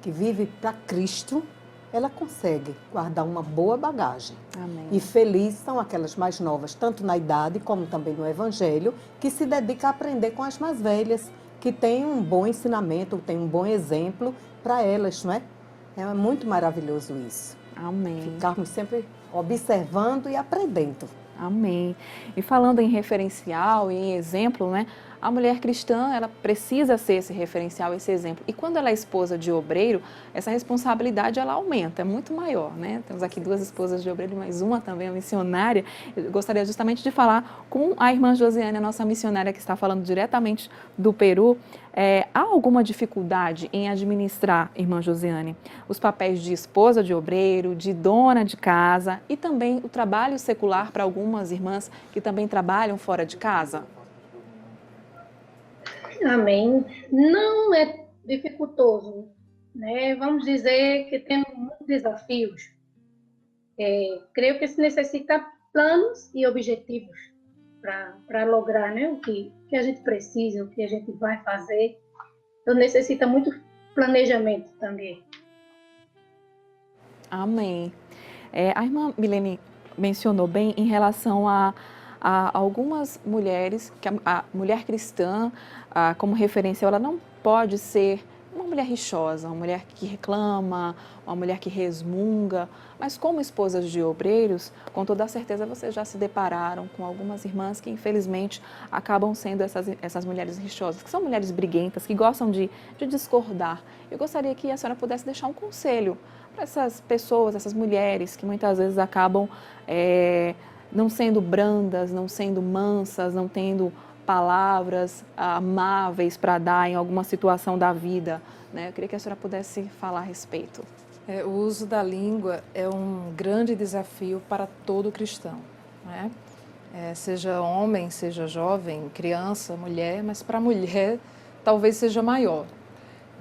[SPEAKER 8] que vive para Cristo, ela consegue guardar uma boa bagagem.
[SPEAKER 1] Amém.
[SPEAKER 8] E felizes são aquelas mais novas, tanto na idade como também no Evangelho, que se dedicam a aprender com as mais velhas, que têm um bom ensinamento, têm um bom exemplo para elas, não é? É muito maravilhoso isso.
[SPEAKER 1] Amém.
[SPEAKER 8] Ficarmos sempre observando e aprendendo.
[SPEAKER 1] Amém. E falando em referencial e em exemplo, né? A mulher cristã, ela precisa ser esse referencial, esse exemplo. E quando ela é esposa de obreiro, essa responsabilidade ela aumenta, é muito maior, né? Temos aqui 2 esposas de obreiro e mais uma também, a missionária. Eu gostaria justamente de falar com a irmã Josiane, a nossa missionária que está falando diretamente do Peru. Há alguma dificuldade em administrar, irmã Josiane, os papéis de esposa de obreiro, de dona de casa e também o trabalho secular para algumas irmãs que também trabalham fora de casa?
[SPEAKER 10] Amém. Não é dificultoso, né? Vamos dizer que temos muitos desafios. Creio que se necessita planos e objetivos para lograr, né, o que a gente precisa, o que a gente vai fazer. Então, necessita muito planejamento também.
[SPEAKER 1] Amém. A irmã Milene mencionou bem em relação a algumas mulheres, que a mulher cristã, como referência, ela não pode ser uma mulher rixosa, uma mulher que reclama, uma mulher que resmunga, mas como esposas de obreiros, com toda certeza vocês já se depararam com algumas irmãs que infelizmente acabam sendo essas mulheres rixosas, que são mulheres briguentas, que gostam de discordar. Eu gostaria que a senhora pudesse deixar um conselho para essas pessoas, essas mulheres que muitas vezes acabam não sendo brandas, não sendo mansas, não tendo palavras amáveis para dar em alguma situação da vida, né? Eu queria que a senhora pudesse falar a respeito.
[SPEAKER 9] O uso da língua é um grande desafio para todo cristão, né? Seja homem, seja jovem, criança, mulher, mas para a mulher talvez seja maior.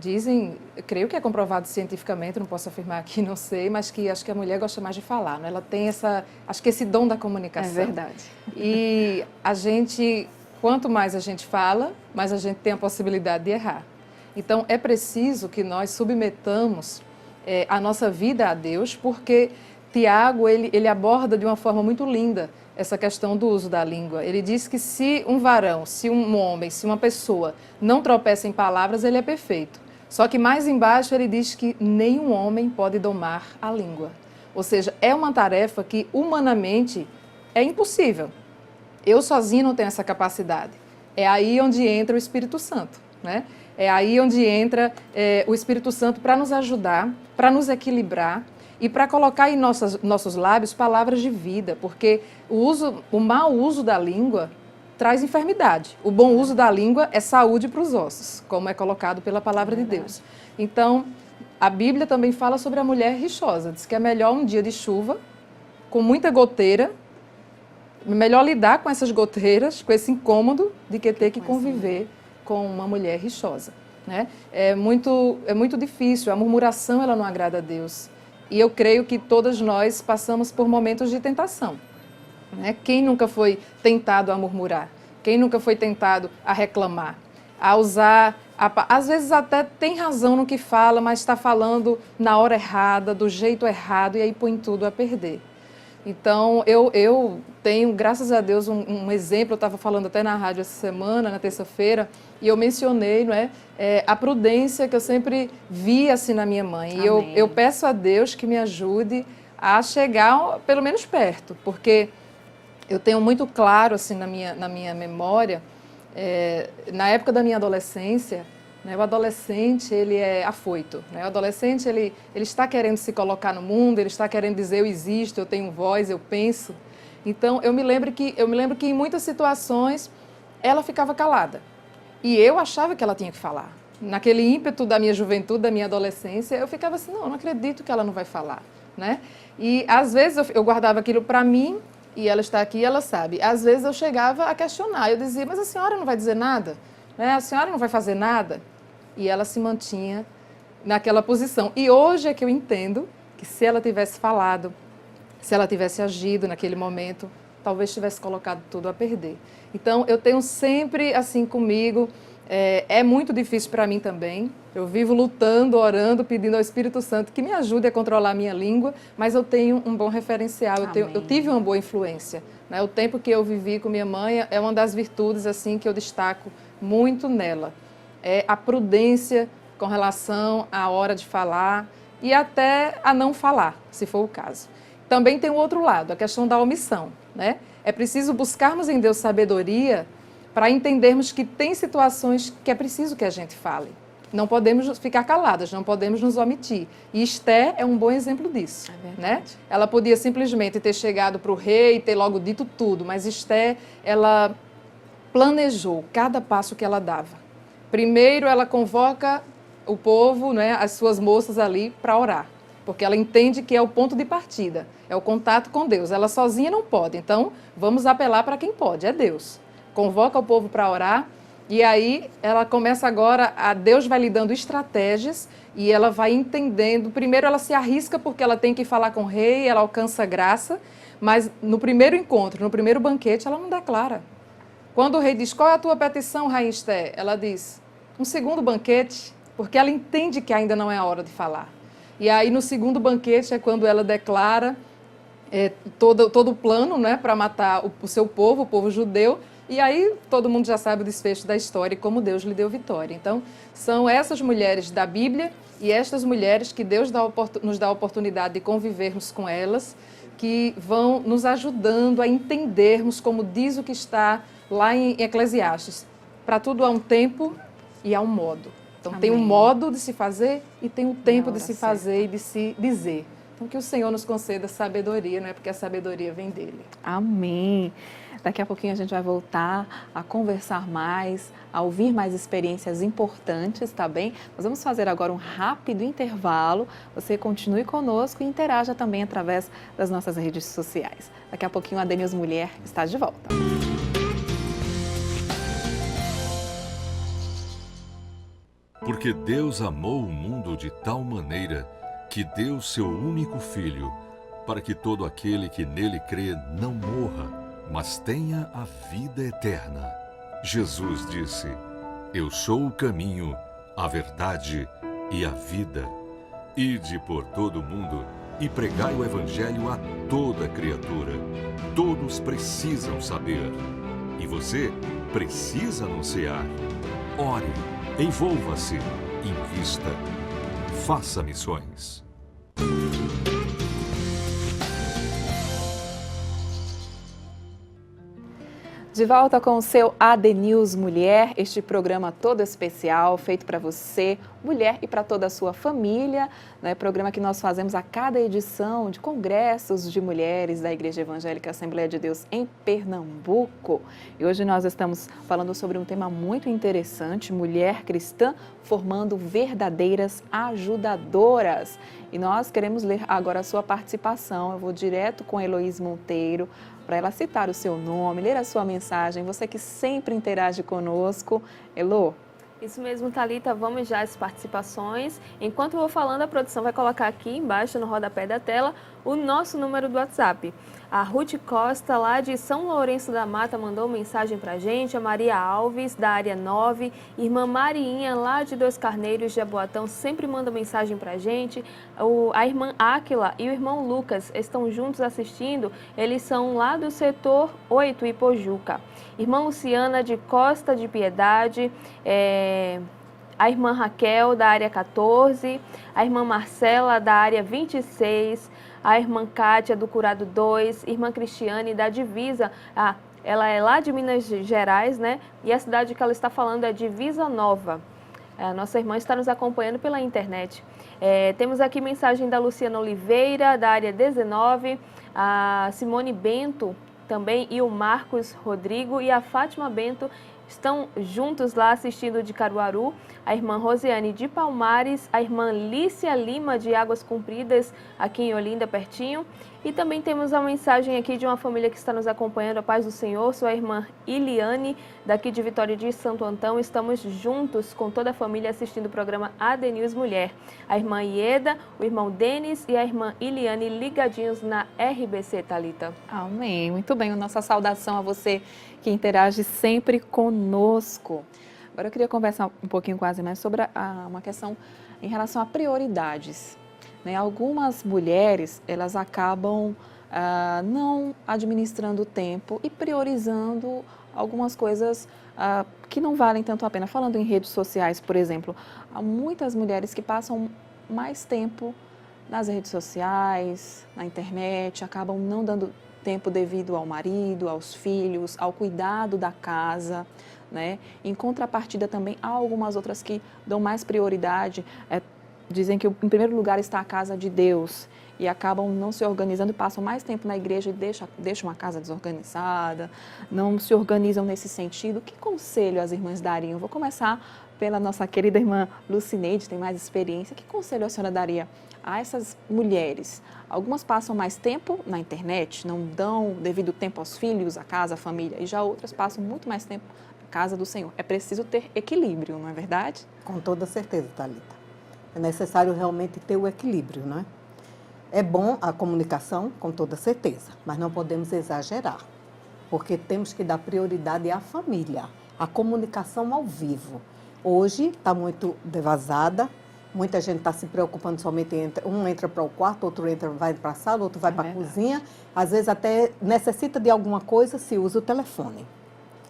[SPEAKER 9] Dizem, eu creio que é comprovado cientificamente, não posso afirmar aqui, não sei, mas que acho que a mulher gosta mais de falar, né? Ela tem acho que esse dom da comunicação.
[SPEAKER 1] É verdade.
[SPEAKER 9] E a gente, quanto mais a gente fala, mais a gente tem a possibilidade de errar. Então, é preciso que nós submetamos a nossa vida a Deus, porque Tiago, ele aborda de uma forma muito linda essa questão do uso da língua. Ele diz que se um varão, se um homem, se uma pessoa não tropeça em palavras, ele é perfeito. Só que mais embaixo ele diz que nenhum homem pode domar a língua. Ou seja, é uma tarefa que humanamente é impossível. Eu sozinho não tenho essa capacidade. É aí onde entra o Espírito Santo, né? É aí onde entra o Espírito Santo para nos ajudar, para nos equilibrar e para colocar em nossos lábios palavras de vida, porque o mau uso da língua traz enfermidade. O bom uso da língua é saúde para os ossos, como é colocado pela palavra de Deus. Então, a Bíblia também fala sobre a mulher rixosa. Diz que é melhor um dia de chuva, com muita goteira, melhor lidar com essas goteiras, com esse incômodo, de que ter que conviver com uma mulher rixosa, né? É muito difícil, a murmuração ela não agrada a Deus. E eu creio que todas nós passamos por momentos de tentação. Né? Quem nunca foi tentado a murmurar? Quem nunca foi tentado a reclamar? A usar, às vezes até tem razão no que fala, mas está falando na hora errada, do jeito errado, e aí põe tudo a perder. Então, eu tenho, graças a Deus, um exemplo. Eu estava falando até na rádio essa semana, na terça-feira, e eu mencionei, não é, a prudência que eu sempre vi assim na minha mãe. E eu peço a Deus que me ajude a chegar pelo menos perto, porque eu tenho muito claro assim na minha memória, na época da minha adolescência, né, o adolescente ele é afoito, né? O adolescente ele está querendo se colocar no mundo, ele está querendo dizer eu existo, eu tenho voz, eu penso. Então eu me lembro que em muitas situações ela ficava calada e eu achava que ela tinha que falar. Naquele ímpeto da minha juventude, da minha adolescência, eu ficava assim, não acredito que ela não vai falar, né? E às vezes eu guardava aquilo para mim. E ela está aqui, ela sabe. Às vezes eu chegava a questionar, eu dizia, mas a senhora não vai dizer nada? Né? A senhora não vai fazer nada? E ela se mantinha naquela posição. E hoje é que eu entendo que se ela tivesse falado, se ela tivesse agido naquele momento, talvez tivesse colocado tudo a perder. Então, eu tenho sempre assim comigo, é muito difícil para mim também. Eu vivo lutando, orando, pedindo ao Espírito Santo que me ajude a controlar a minha língua, mas eu tenho um bom referencial, eu tive uma boa influência. Né? O tempo que eu vivi com minha mãe é uma das virtudes assim que eu destaco muito nela. É a prudência com relação à hora de falar e até a não falar, se for o caso. Também tem o outro lado, a questão da omissão. Né? É preciso buscarmos em Deus sabedoria para entendermos que tem situações que é preciso que a gente fale. Não podemos ficar caladas, não podemos nos omitir. E Esther é um bom exemplo disso. Né? Ela podia simplesmente ter chegado para o rei e ter logo dito tudo, mas Esther, ela planejou cada passo que ela dava. Primeiro, ela convoca o povo, né, as suas moças ali, para orar, porque ela entende que é o ponto de partida, é o contato com Deus. Ela sozinha não pode, então vamos apelar para quem pode, é Deus. Convoca o povo para orar. E aí ela começa agora, Deus vai lhe dando estratégias e ela vai entendendo. Primeiro ela se arrisca porque ela tem que falar com o rei, ela alcança graça, mas no primeiro encontro, no primeiro banquete, ela não declara. Quando o rei diz, qual é a tua petição, rainha Esther? Ela diz, um segundo banquete, porque ela entende que ainda não é a hora de falar. E aí no segundo banquete é quando ela declara todo o plano, né, para matar o seu povo, o povo judeu. E aí todo mundo já sabe o desfecho da história e como Deus lhe deu vitória. Então, são essas mulheres da Bíblia e estas mulheres que Deus nos dá a oportunidade de convivermos com elas, que vão nos ajudando a entendermos, como diz o que está lá em Eclesiastes. Para tudo há um tempo e há um modo. Então, Amém. Tem um modo de se fazer e tem um tempo de se fazer e de se dizer. Então, que o Senhor nos conceda sabedoria, né? Porque a sabedoria vem dele.
[SPEAKER 1] Amém. Daqui a pouquinho a gente vai voltar a conversar mais, a ouvir mais experiências importantes, tá bem? Nós vamos fazer agora um rápido intervalo. Você continue conosco e interaja também através das nossas redes sociais. Daqui a pouquinho a AD News Mulher está de volta.
[SPEAKER 12] Porque Deus amou o mundo de tal maneira que deu seu único Filho, para que todo aquele que nele crê não morra, mas tenha a vida eterna. Jesus disse: Eu sou o caminho, a verdade e a vida. Ide por todo o mundo e pregai o Evangelho a toda criatura. Todos precisam saber. E você precisa anunciar. Ore, envolva-se, invista. Faça missões.
[SPEAKER 1] De volta com o seu AD News Mulher, este programa todo especial, feito para você, mulher, e para toda a sua família, né? Programa que nós fazemos a cada edição de congressos de mulheres da Igreja Evangélica Assembleia de Deus em Pernambuco. E hoje nós estamos falando sobre um tema muito interessante, mulher cristã formando verdadeiras ajudadoras. E nós queremos ler agora a sua participação. Eu vou direto com a Heloísa Monteiro, para ela citar o seu nome, ler a sua mensagem, você que sempre interage conosco. Elô?
[SPEAKER 2] Isso mesmo, Thalita, vamos já às participações. Enquanto eu vou falando, a produção vai colocar aqui embaixo, no rodapé da tela, o nosso número do WhatsApp. A Ruth Costa, lá de São Lourenço da Mata, mandou mensagem pra gente. A Maria Alves, da área 9. Irmã Mariinha, lá de Dois Carneiros, de Jaboatão, sempre manda mensagem pra gente. A irmã Áquila e o irmão Lucas estão juntos assistindo. Eles são lá do setor 8, Ipojuca. Irmã Luciana, de Costa de Piedade. A irmã Raquel, da área 14. A irmã Marcela, da área 26. A irmã Kátia, do Curado 2, irmã Cristiane, da Divisa, ela é lá de Minas Gerais, né? E a cidade que ela está falando é Divisa Nova. A nossa irmã está nos acompanhando pela internet. Temos aqui mensagem da Luciana Oliveira, da área 19, a Simone Bento também, e o Marcos Rodrigo e a Fátima Bento estão juntos lá assistindo de Caruaru, a irmã Rosiane de Palmares, a irmã Lícia Lima de Águas Compridas, aqui em Olinda, pertinho. E também temos a mensagem aqui de uma família que está nos acompanhando, a paz do Senhor, sua irmã Iliane, daqui de Vitória de Santo Antão. Estamos juntos com toda a família assistindo o programa AD News Mulher. A irmã Ieda, o irmão Denis e a irmã Iliane ligadinhos na RBC, Thalita.
[SPEAKER 1] Amém. Muito bem, nossa saudação a você que interage sempre conosco. Agora eu queria conversar um pouquinho quase mais sobre uma questão em relação a prioridades. Né? Algumas mulheres, elas acabam não administrando o tempo e priorizando algumas coisas que não valem tanto a pena. Falando em redes sociais, por exemplo, há muitas mulheres que passam mais tempo nas redes sociais, na internet, acabam não dando tempo devido ao marido, aos filhos, ao cuidado da casa, né? Em contrapartida também há algumas outras que dão mais prioridade, dizem que em primeiro lugar está a casa de Deus e acabam não se organizando, passam mais tempo na igreja e deixam a casa desorganizada, não se organizam nesse sentido. Que conselho as irmãs dariam? Vou começar pela nossa querida irmã Lucineide, tem mais experiência. Que conselho a senhora daria a essas mulheres? Algumas passam mais tempo na internet, não dão devido tempo aos filhos, à casa, à família, e já outras passam muito mais tempo na casa do Senhor. É preciso ter equilíbrio, não é verdade?
[SPEAKER 8] Com toda certeza, Thalita. É necessário realmente ter o equilíbrio, não é? É bom a comunicação, com toda certeza, mas não podemos exagerar, porque temos que dar prioridade à família, à comunicação ao vivo. Hoje está muito devasada, muita gente está se preocupando somente um entra para o quarto, outro vai para a sala, outro vai para a cozinha. Às vezes até necessita de alguma coisa, se usa o telefone.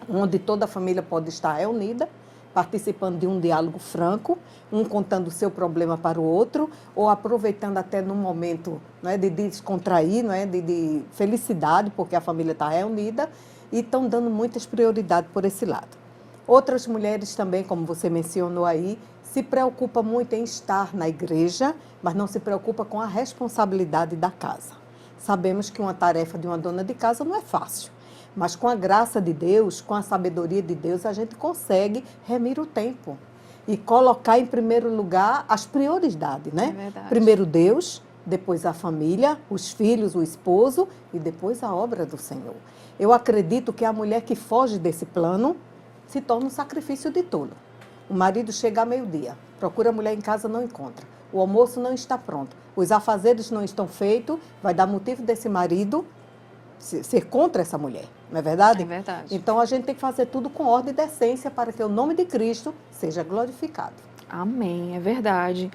[SPEAKER 8] Onde toda a família pode estar unida, participando de um diálogo franco, um contando o seu problema para o outro, ou aproveitando até num momento, não é, de descontrair, não é, de felicidade, porque a família está reunida, e estão dando muitas prioridades por esse lado. Outras mulheres também, como você mencionou aí, se preocupa muito em estar na igreja, mas não se preocupa com a responsabilidade da casa. Sabemos que uma tarefa de uma dona de casa não é fácil, mas com a graça de Deus, com a sabedoria de Deus, a gente consegue remir o tempo e colocar em primeiro lugar as prioridades, né?
[SPEAKER 1] É verdade.
[SPEAKER 8] Primeiro Deus, depois a família, os filhos, o esposo e depois a obra do Senhor. Eu acredito que a mulher que foge desse plano se torna um sacrifício de tolo. O marido chega a meio-dia, procura a mulher em casa, não encontra. O almoço não está pronto. Os afazeres não estão feitos, vai dar motivo desse marido ser contra essa mulher, não é verdade?
[SPEAKER 1] É verdade.
[SPEAKER 8] Então a gente tem que fazer tudo com ordem e decência para que o nome de Cristo seja glorificado.
[SPEAKER 1] Amém, é verdade.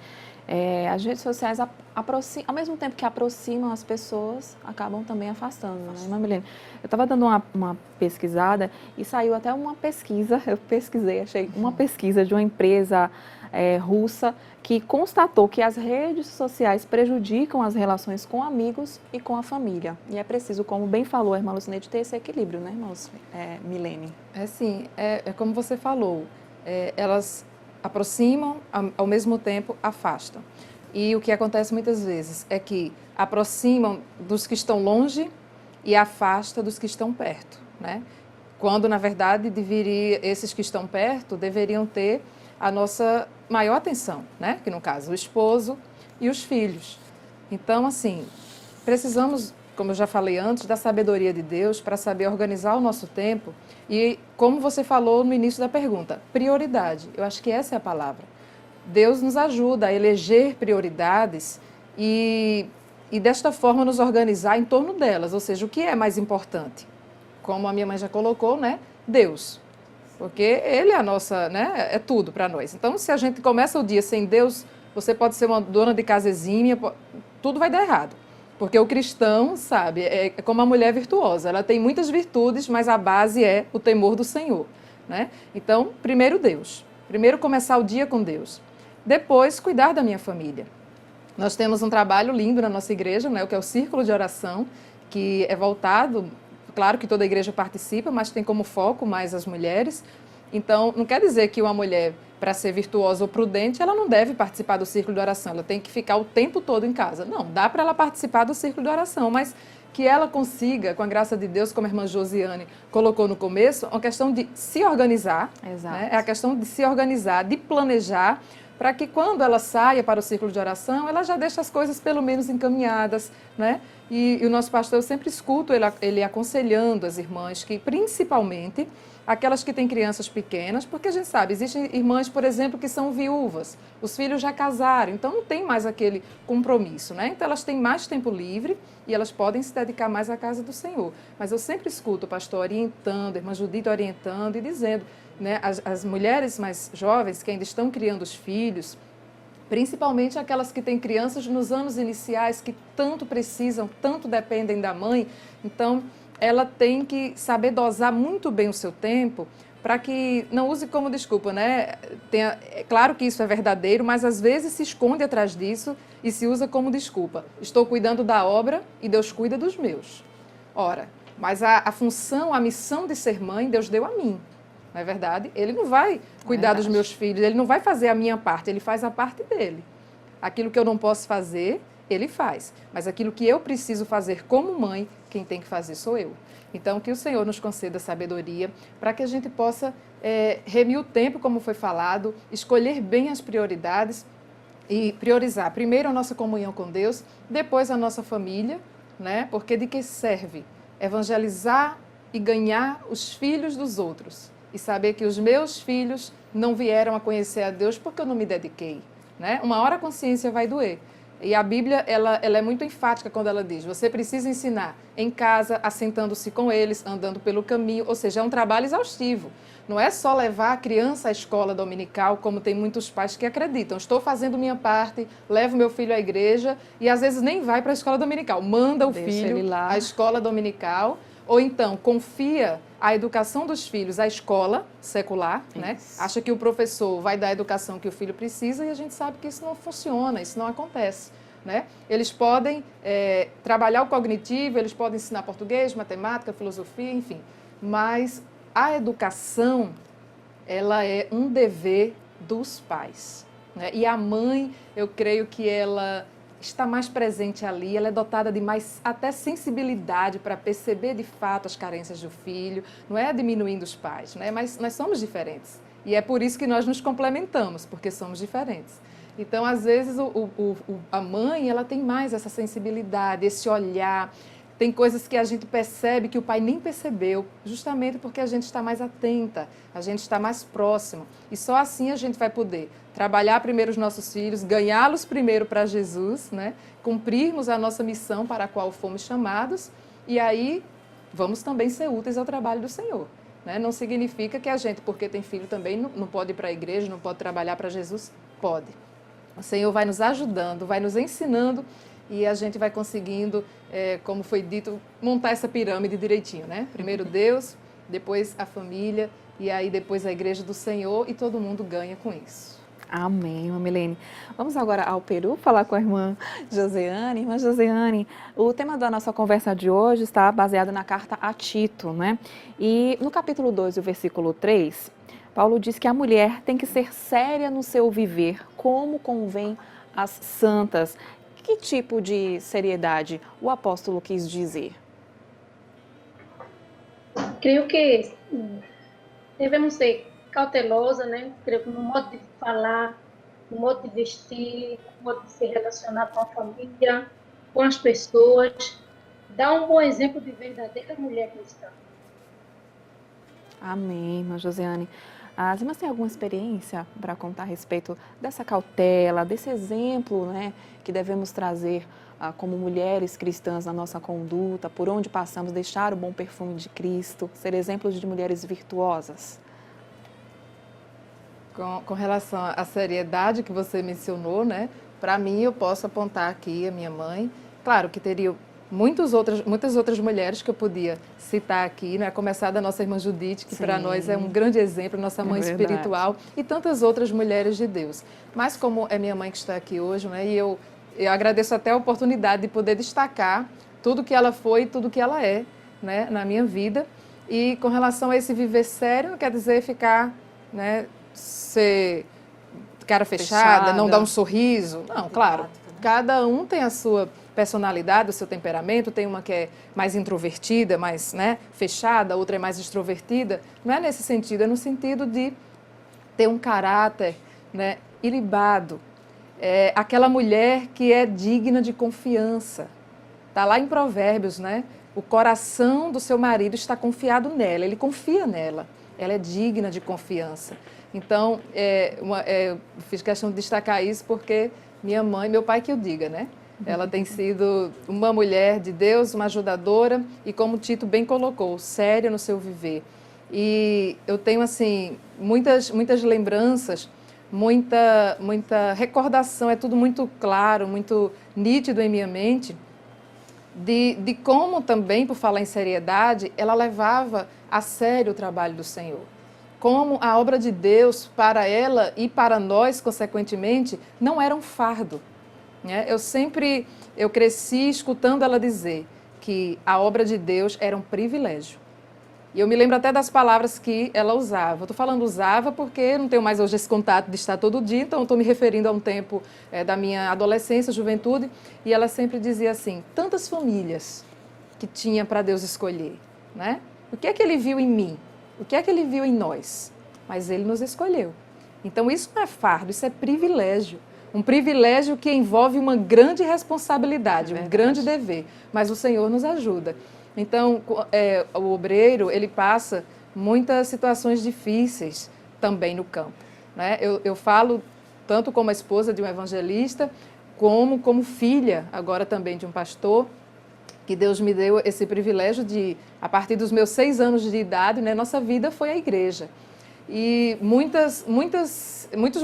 [SPEAKER 1] As redes sociais, ao mesmo tempo que aproximam as pessoas, acabam também afastando, né, irmã Milene? Eu estava dando uma pesquisada e saiu até uma pesquisa, eu pesquisei, achei uma pesquisa de uma empresa russa que constatou que as redes sociais prejudicam as relações com amigos e com a família. E é preciso, como bem falou a irmã Lucineide, ter esse equilíbrio, né, irmã Milene?
[SPEAKER 9] Sim, como você falou, elas aproximam, ao mesmo tempo afastam. E o que acontece muitas vezes é que aproximam dos que estão longe e afasta dos que estão perto, né? Quando, na verdade, esses que estão perto deveriam ter a nossa maior atenção, né? Que no caso, o esposo e os filhos. Então, assim, precisamos, como eu já falei antes, da sabedoria de Deus para saber organizar o nosso tempo e, como você falou no início da pergunta, prioridade. Eu acho que essa é a palavra. Deus nos ajuda a eleger prioridades e desta forma nos organizar em torno delas, ou seja, o que é mais importante? Como a minha mãe já colocou, né? Deus. Porque Ele é a nossa, né? É tudo para nós. Então, se a gente começa o dia sem Deus, você pode ser uma dona de casa exímia, tudo vai dar errado. Porque o cristão, sabe, é como a mulher virtuosa. Ela tem muitas virtudes, mas a base é o temor do Senhor, né? Então, primeiro Deus. Primeiro começar o dia com Deus. Depois, cuidar da minha família. Nós temos um trabalho lindo na nossa igreja, né, o que é o Círculo de Oração, que é voltado, claro que toda a igreja participa, mas tem como foco mais as mulheres. Então, não quer dizer que uma mulher, para ser virtuosa ou prudente, ela não deve participar do Círculo de Oração, ela tem que ficar o tempo todo em casa. Não, dá para ela participar do Círculo de Oração, mas que ela consiga, com a graça de Deus, como a irmã Josiane colocou no começo, uma questão de se organizar. Né? É a questão de se organizar, de planejar, para que quando ela saia para o círculo de oração, ela já deixe as coisas pelo menos encaminhadas, né? E o nosso pastor, eu sempre escuto ele aconselhando as irmãs que, principalmente, aquelas que têm crianças pequenas, porque a gente sabe, existem irmãs, por exemplo, que são viúvas, os filhos já casaram, então não tem mais aquele compromisso, né? Então elas têm mais tempo livre e elas podem se dedicar mais à casa do Senhor. Mas eu sempre escuto o pastor orientando, a irmã Judite orientando e dizendo, né, as mulheres mais jovens que ainda estão criando os filhos, principalmente aquelas que têm crianças nos anos iniciais, que tanto precisam, tanto dependem da mãe, então ela tem que saber dosar muito bem o seu tempo para que não use como desculpa, né? É claro que isso é verdadeiro, mas às vezes se esconde atrás disso e se usa como desculpa. Estou cuidando da obra e Deus cuida dos meus. Ora, mas a função, a missão de ser mãe, Deus deu a mim. Não é verdade? Ele não vai cuidar dos meus filhos, ele não vai fazer a minha parte, ele faz a parte dele. Aquilo que eu não posso fazer, ele faz. Mas aquilo que eu preciso fazer como mãe, quem tem que fazer sou eu. Então, que o Senhor nos conceda sabedoria para que a gente possa remir o tempo, como foi falado, escolher bem as prioridades e priorizar primeiro a nossa comunhão com Deus, depois a nossa família, né? Porque de que serve evangelizar e ganhar os filhos dos outros? E saber que os meus filhos não vieram a conhecer a Deus porque eu não me dediquei, né? Uma hora a consciência vai doer. E a Bíblia, ela é muito enfática quando ela diz, você precisa ensinar em casa, assentando-se com eles, andando pelo caminho, ou seja, é um trabalho exaustivo. Não é só levar a criança à escola dominical, como tem muitos pais que acreditam. Estou fazendo minha parte, levo meu filho à igreja e às vezes nem vai para a escola dominical. Manda o filho à escola dominical, ou então confia a educação dos filhos à escola secular, né? Acha que o professor vai dar a educação que o filho precisa e a gente sabe que isso não funciona, isso não acontece, né? Eles podem trabalhar o cognitivo, eles podem ensinar português, matemática, filosofia, enfim, mas a educação, ela é um dever dos pais, né? E a mãe, eu creio que ela está mais presente ali, ela é dotada de mais até sensibilidade para perceber de fato as carências do filho, não é diminuindo os pais, né? Mas nós somos diferentes e é por isso que nós nos complementamos, porque somos diferentes. Então, às vezes, a mãe ela tem mais essa sensibilidade, esse olhar, Tem coisas que a gente percebe que o pai nem percebeu, justamente porque a gente está mais atenta, a gente está mais próximo. E só assim a gente vai poder trabalhar primeiro os nossos filhos, ganhá-los primeiro para Jesus, né? Cumprirmos a nossa missão para a qual fomos chamados, e aí vamos também ser úteis ao trabalho do Senhor. Né? Não significa que a gente, porque tem filho também, não pode ir para a igreja, não pode trabalhar para Jesus. Pode. O Senhor vai nos ajudando, vai nos ensinando, e a gente vai conseguindo, como foi dito, montar essa pirâmide direitinho, né? Primeiro Deus, depois a família, e aí depois a igreja do Senhor, e todo mundo ganha com isso.
[SPEAKER 1] Amém, irmã Milene. Vamos agora ao Peru falar com a irmã Joseane. Irmã Joseane, o tema da nossa conversa de hoje está baseado na carta a Tito, né? E no capítulo 2, o versículo 3, Paulo diz que a mulher tem que ser séria no seu viver, como convém às santas. Que tipo de seriedade o apóstolo quis dizer?
[SPEAKER 10] Creio que devemos ser cautelosa, né? Creio que no modo de falar, no modo de vestir, no modo de se relacionar com a família, com as pessoas, dá um bom exemplo de verdadeira mulher cristã.
[SPEAKER 1] Amém, irmã Joseane. As irmãs têm alguma experiência para contar a respeito dessa cautela, desse exemplo, né, que devemos trazer como mulheres cristãs na nossa conduta, por onde passamos, deixar o bom perfume de Cristo, ser exemplos de mulheres virtuosas?
[SPEAKER 9] Com relação à seriedade que você mencionou, né? Para mim, eu posso apontar aqui a minha mãe. Claro que teria muitas outras mulheres que eu podia citar aqui, né? A começar da nossa irmã Judite, que para nós é um grande exemplo, nossa mãe espiritual, e tantas outras mulheres de Deus. Mas como é minha mãe que está aqui hoje, né? E eu agradeço até a oportunidade de poder destacar tudo que ela foi e tudo que ela é, né? Na minha vida. E com relação a esse viver sério, não quer dizer ficar, né? Ser cara fechada, não dar um sorriso. Não, claro, cada um tem a sua personalidade, o seu temperamento, tem uma que é mais introvertida, mais, né, fechada, outra é mais extrovertida. Não é nesse sentido, é no sentido de ter um caráter, né, ilibado. É aquela mulher que é digna de confiança. Está lá em Provérbios, né? O coração do seu marido está confiado nela, ele confia nela. Ela é digna de confiança. Então, fiz questão de destacar isso porque minha mãe, meu pai que eu diga, né? Ela tem sido uma mulher de Deus, uma ajudadora e, como o Tito bem colocou, séria no seu viver. E eu tenho, assim, muitas lembranças, muita recordação, é tudo muito claro, muito nítido em minha mente, de como também, por falar em seriedade, ela levava a sério o trabalho do Senhor. Como a obra de Deus para ela e para nós, consequentemente, não era um fardo. Né? Eu cresci escutando ela dizer que a obra de Deus era um privilégio. E eu me lembro até das palavras que ela usava. Eu estou falando usava porque não tenho mais hoje esse contato de estar todo dia, então estou me referindo a um tempo da minha adolescência, juventude, e ela sempre dizia assim, tantas famílias que tinha para Deus escolher, né? O que é que ele viu em mim? O que é que ele viu em nós? Mas ele nos escolheu. Então isso não é fardo, isso é privilégio. Um privilégio que envolve uma grande responsabilidade, um grande dever. Mas o Senhor nos ajuda. Então, o obreiro, ele passa muitas situações difíceis também no campo. Né? Eu falo tanto como esposa de um evangelista, como filha agora também de um pastor, que Deus me deu esse privilégio de, a partir dos meus 6 anos de idade, né, nossa vida foi a igreja. E muitos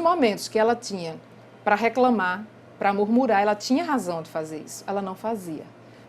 [SPEAKER 9] momentos que ela tinha para reclamar, para murmurar, ela tinha razão de fazer isso, ela não fazia.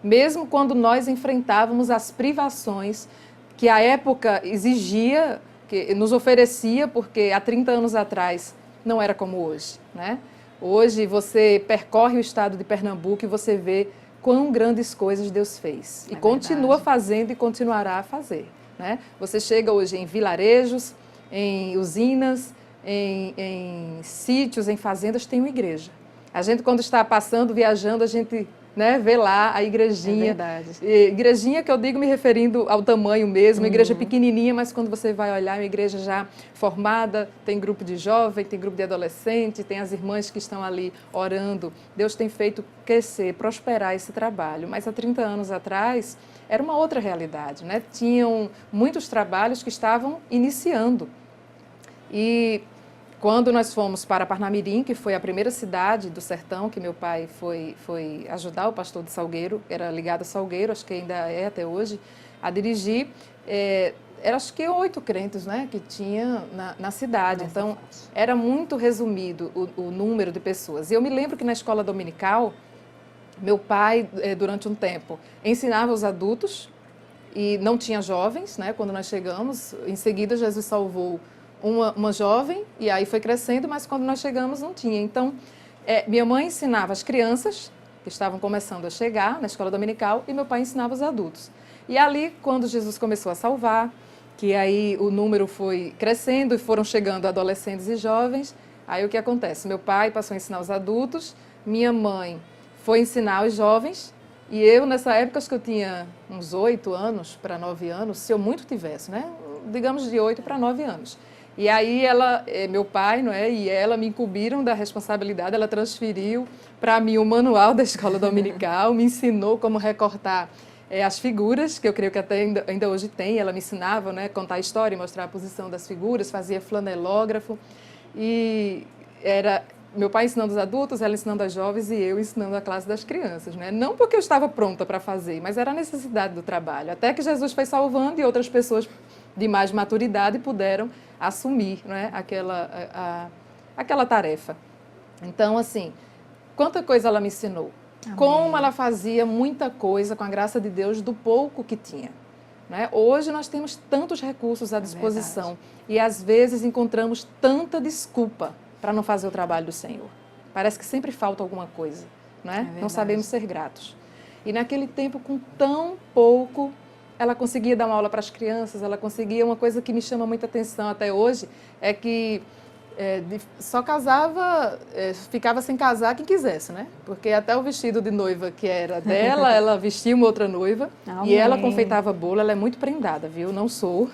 [SPEAKER 9] Mesmo quando nós enfrentávamos as privações que a época exigia, que nos oferecia, porque há 30 anos atrás não era como hoje. Né? Hoje você percorre o estado de Pernambuco e você vê quão grandes coisas Deus fez. E continua fazendo e continuará a fazer. Né? Você chega hoje em vilarejos, em usinas, em sítios, em fazendas, tem uma igreja. A gente, quando está passando, viajando, a gente né, ver lá a igrejinha.
[SPEAKER 1] É verdade.
[SPEAKER 9] Igrejinha que eu digo me referindo ao tamanho mesmo, igreja pequenininha, mas quando você vai olhar, é uma igreja já formada, tem grupo de jovem, tem grupo de adolescente, tem as irmãs que estão ali orando. Deus tem feito crescer, prosperar esse trabalho. Mas há 30 anos atrás, era uma outra realidade, né? Tinham muitos trabalhos que estavam iniciando. E quando nós fomos para Parnamirim, que foi a primeira cidade do sertão que meu pai foi ajudar o pastor de Salgueiro, era ligado a Salgueiro, acho que ainda é até hoje, a dirigir, era acho que 8 crentes, né, que tinha na cidade. Então, era muito resumido o número de pessoas. E eu me lembro que na escola dominical, meu pai, durante um tempo, ensinava os adultos e não tinha jovens, né, quando nós chegamos. Em seguida, Jesus salvou uma jovem, e aí foi crescendo, mas quando nós chegamos não tinha. Então, minha mãe ensinava as crianças, que estavam começando a chegar na escola dominical, e meu pai ensinava os adultos. E ali, quando Jesus começou a salvar, que aí o número foi crescendo e foram chegando adolescentes e jovens, aí o que acontece? Meu pai passou a ensinar os adultos, minha mãe foi ensinar os jovens, e eu, nessa época, acho que eu tinha uns 8 anos para 9 anos, se eu muito tivesse, né? Digamos de 8 para 9 anos. E aí meu pai, não é, e ela me incumbiram da responsabilidade, ela transferiu para mim o manual da escola dominical, me ensinou como recortar as figuras, que eu creio que até ainda hoje tem. Ela me ensinava, né, contar a história, mostrar a posição das figuras, fazia flanelógrafo, e era meu pai ensinando os adultos, ela ensinando as jovens e eu ensinando a classe das crianças, né? Não porque eu estava pronta para fazer, mas era a necessidade do trabalho. Até que Jesus foi salvando e outras pessoas de mais maturidade puderam assumir, né, aquela tarefa. Então, assim, quanta coisa ela me ensinou. Amém. Como ela fazia muita coisa com a graça de Deus do pouco que tinha. Né? Hoje nós temos tantos recursos à disposição e às vezes encontramos tanta desculpa para não fazer o trabalho do Senhor. Parece que sempre falta alguma coisa, né? Não sabemos ser gratos. E naquele tempo, com tão pouco, ela conseguia dar uma aula para as crianças, ela conseguia. Uma coisa que me chama muita atenção até hoje é que só casava, ficava sem casar quem quisesse, né? Porque até o vestido de noiva que era dela, ela vestia uma outra noiva. Amém. E ela confeitava bolo. Ela é muito prendada, viu? Não sou,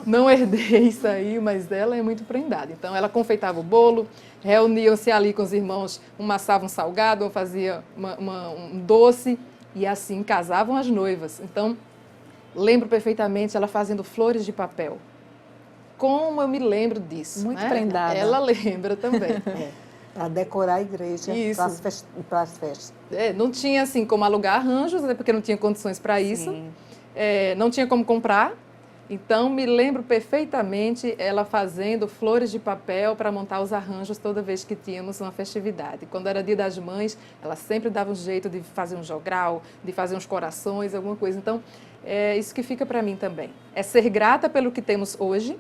[SPEAKER 9] não herdei isso aí, mas ela é muito prendada. Então ela confeitava o bolo, reuniam-se ali com os irmãos, um amassava um salgado, um fazia um doce, e assim casavam as noivas. Então, lembro perfeitamente ela fazendo flores de papel. Como eu me lembro disso.
[SPEAKER 1] Muito,
[SPEAKER 9] né?
[SPEAKER 1] Prendada.
[SPEAKER 9] Ela lembra também.
[SPEAKER 8] Para decorar a igreja, para as festas.
[SPEAKER 9] Não tinha assim como alugar arranjos, até porque não tinha condições para isso. Não tinha como comprar. Então, me lembro perfeitamente ela fazendo flores de papel para montar os arranjos toda vez que tínhamos uma festividade. Quando era Dia das Mães, ela sempre dava um jeito de fazer um jogral, de fazer uns corações, alguma coisa. Então, é isso que fica para mim também. É ser grata pelo que temos hoje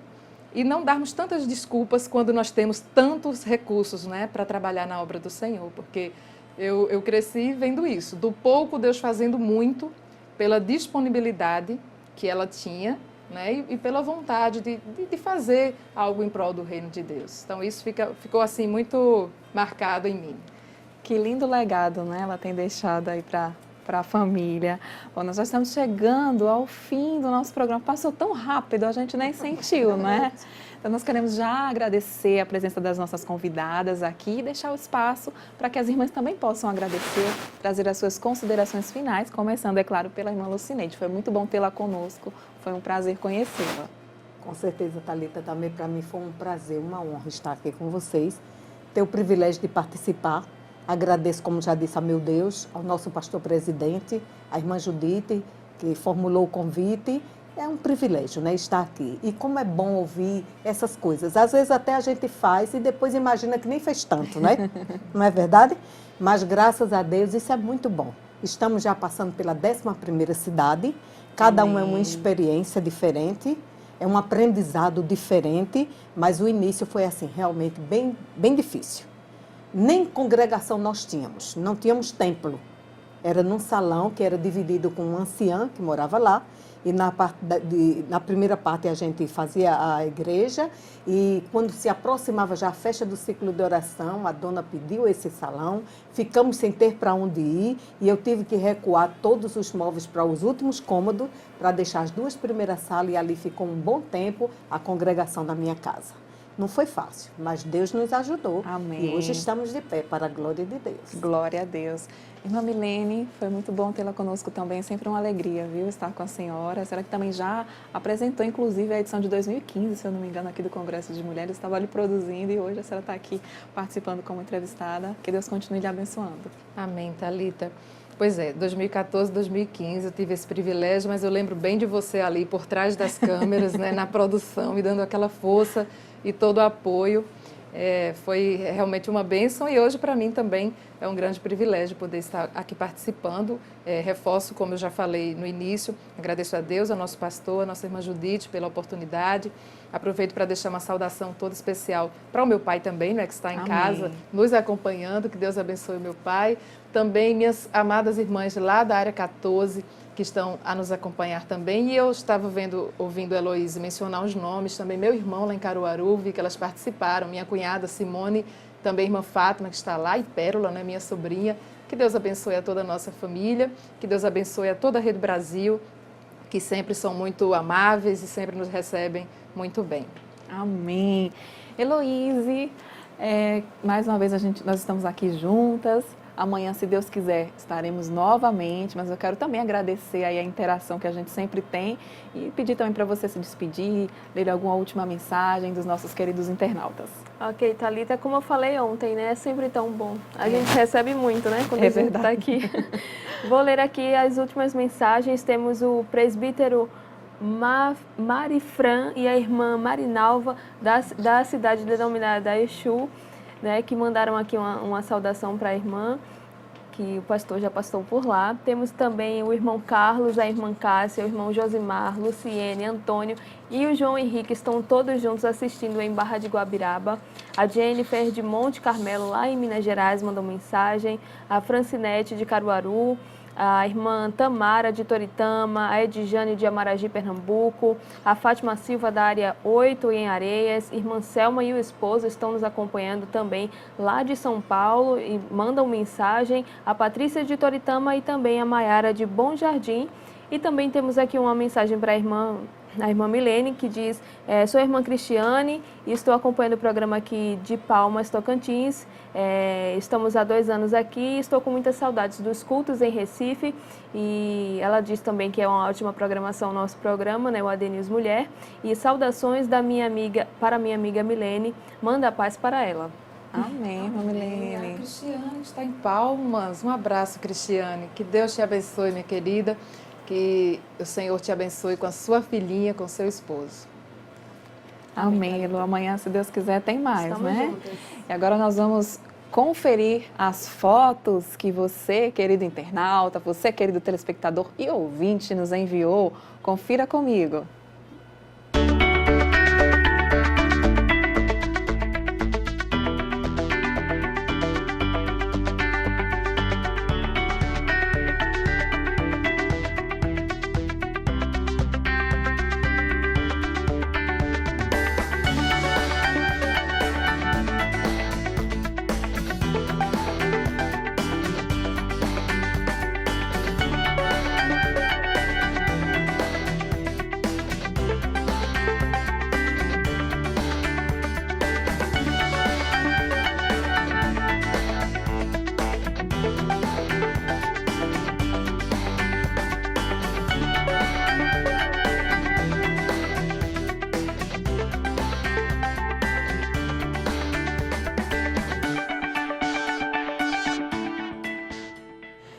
[SPEAKER 9] e não darmos tantas desculpas quando nós temos tantos recursos, né, para trabalhar na obra do Senhor. Porque eu cresci vendo isso. Do pouco, Deus fazendo muito pela disponibilidade que ela tinha, né, e pela vontade de fazer algo em prol do reino de Deus. Então, isso ficou assim muito marcado em mim.
[SPEAKER 1] Que lindo legado, né? Ela tem deixado aí para a família. Bom, nós já estamos chegando ao fim do nosso programa. Passou tão rápido, a gente nem sentiu, né? Então, nós queremos já agradecer a presença das nossas convidadas aqui e deixar o espaço para que as irmãs também possam agradecer, trazer as suas considerações finais, começando, é claro, pela irmã Lucineide. Foi muito bom tê-la conosco, foi um prazer conhecê-la.
[SPEAKER 8] Com certeza, Thalita, também para mim foi um prazer, uma honra estar aqui com vocês, ter o privilégio de participar. Agradeço, como já disse, a meu Deus, ao nosso pastor presidente, a irmã Judite, que formulou o convite. É um privilégio, né, estar aqui. E como é bom ouvir essas coisas. Às vezes até a gente faz e depois imagina que nem fez tanto, né? Não é verdade? Mas graças a Deus isso é muito bom. Estamos já passando pela 11ª cidade. Cada uma é uma experiência diferente, é um aprendizado diferente, mas o início foi assim, realmente bem difícil. Nem congregação nós tínhamos, não tínhamos templo. Era num salão que era dividido com uma anciã que morava lá. E na primeira parte a gente fazia a igreja e quando se aproximava já a festa do ciclo de oração, a dona pediu esse salão, ficamos sem ter para onde ir e eu tive que recuar todos os móveis para os últimos cômodos para deixar as 2 primeiras salas e ali ficou um bom tempo a congregação da minha casa. Não foi fácil, mas Deus nos ajudou.
[SPEAKER 1] Amém.
[SPEAKER 8] E hoje estamos de pé para a glória de Deus.
[SPEAKER 1] Glória a Deus. Irmã Milene, foi muito bom tê-la conosco também, sempre uma alegria, viu, estar com a senhora. A senhora que também já apresentou, inclusive, a edição de 2015, se eu não me engano, aqui do Congresso de Mulheres, estava ali produzindo e hoje a senhora está aqui participando como entrevistada. Que Deus continue lhe abençoando.
[SPEAKER 9] Amém, Thalita. Pois é, 2014, 2015 eu tive esse privilégio, mas eu lembro bem de você ali por trás das câmeras, né, na produção, me dando aquela força e todo o apoio. Foi realmente uma bênção e hoje para mim também é um grande privilégio poder estar aqui participando. Reforço, como eu já falei no início, agradeço a Deus, ao nosso pastor, a nossa irmã Judite pela oportunidade. Aproveito para deixar uma saudação toda especial para o meu pai também, né, que está em casa, nos acompanhando, que Deus abençoe o meu pai. Também minhas amadas irmãs lá da área 14, que estão a nos acompanhar também. E eu estava ouvindo a Heloísa mencionar os nomes, também meu irmão lá em Caruaru, vi que elas participaram, minha cunhada Simone, também irmã Fátima, que está lá, e Pérola, né, minha sobrinha. Que Deus abençoe a toda a nossa família, que Deus abençoe a toda a Rede Brasil, que sempre são muito amáveis e sempre nos recebem muito bem.
[SPEAKER 1] Amém. Heloíse, mais uma vez nós estamos aqui juntas. Amanhã, se Deus quiser, estaremos novamente, mas eu quero também agradecer aí a interação que a gente sempre tem e pedir também para você se despedir, ler alguma última mensagem dos nossos queridos internautas.
[SPEAKER 2] Ok, Thalita, como eu falei ontem, né, é sempre tão bom. A gente recebe muito, né, quando a gente está aqui. Vou ler aqui as últimas mensagens. Temos o presbítero Marifran e a irmã Marinalva, da cidade denominada Exu, né, que mandaram aqui uma saudação para a irmã, que o pastor já passou por lá. Temos também o irmão Carlos, a irmã Cássia, o irmão Josimar, Luciene, Antônio e o João Henrique estão todos juntos assistindo em Barra de Guabiraba. A Jennifer de Monte Carmelo, lá em Minas Gerais, mandou mensagem. A Francinete de Caruaru, a irmã Tamara de Toritama, a Edjane de Amaragi, Pernambuco, a Fátima Silva da área 8 em Areias, irmã Selma e o esposo estão nos acompanhando também lá de São Paulo e mandam mensagem, a Patrícia de Toritama e também a Maiara de Bom Jardim. E também temos aqui uma mensagem para a irmã Milene, que diz: sou a irmã Cristiane e estou acompanhando o programa aqui de Palmas, Tocantins. Estamos há 2 anos aqui e estou com muitas saudades dos cultos em Recife. E ela diz também que é uma ótima programação o nosso programa, né, o AD News Mulher. E saudações para minha amiga Milene, manda a paz para ela.
[SPEAKER 1] Amém, irmã Milene.
[SPEAKER 9] A Cristiane está em Palmas. Um abraço, Cristiane. Que Deus te abençoe, minha querida. Que o Senhor te abençoe com a sua filhinha, com o seu esposo.
[SPEAKER 1] Amém, Elu. Amanhã, se Deus quiser, tem mais,
[SPEAKER 2] Estamos
[SPEAKER 1] né?
[SPEAKER 2] juntas.
[SPEAKER 1] E agora nós vamos conferir as fotos que você, querido internauta, você, querido telespectador e ouvinte, nos enviou. Confira comigo.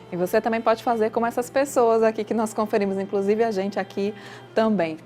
[SPEAKER 1] E você também pode fazer como essas pessoas aqui que nós conferimos, inclusive a gente aqui também.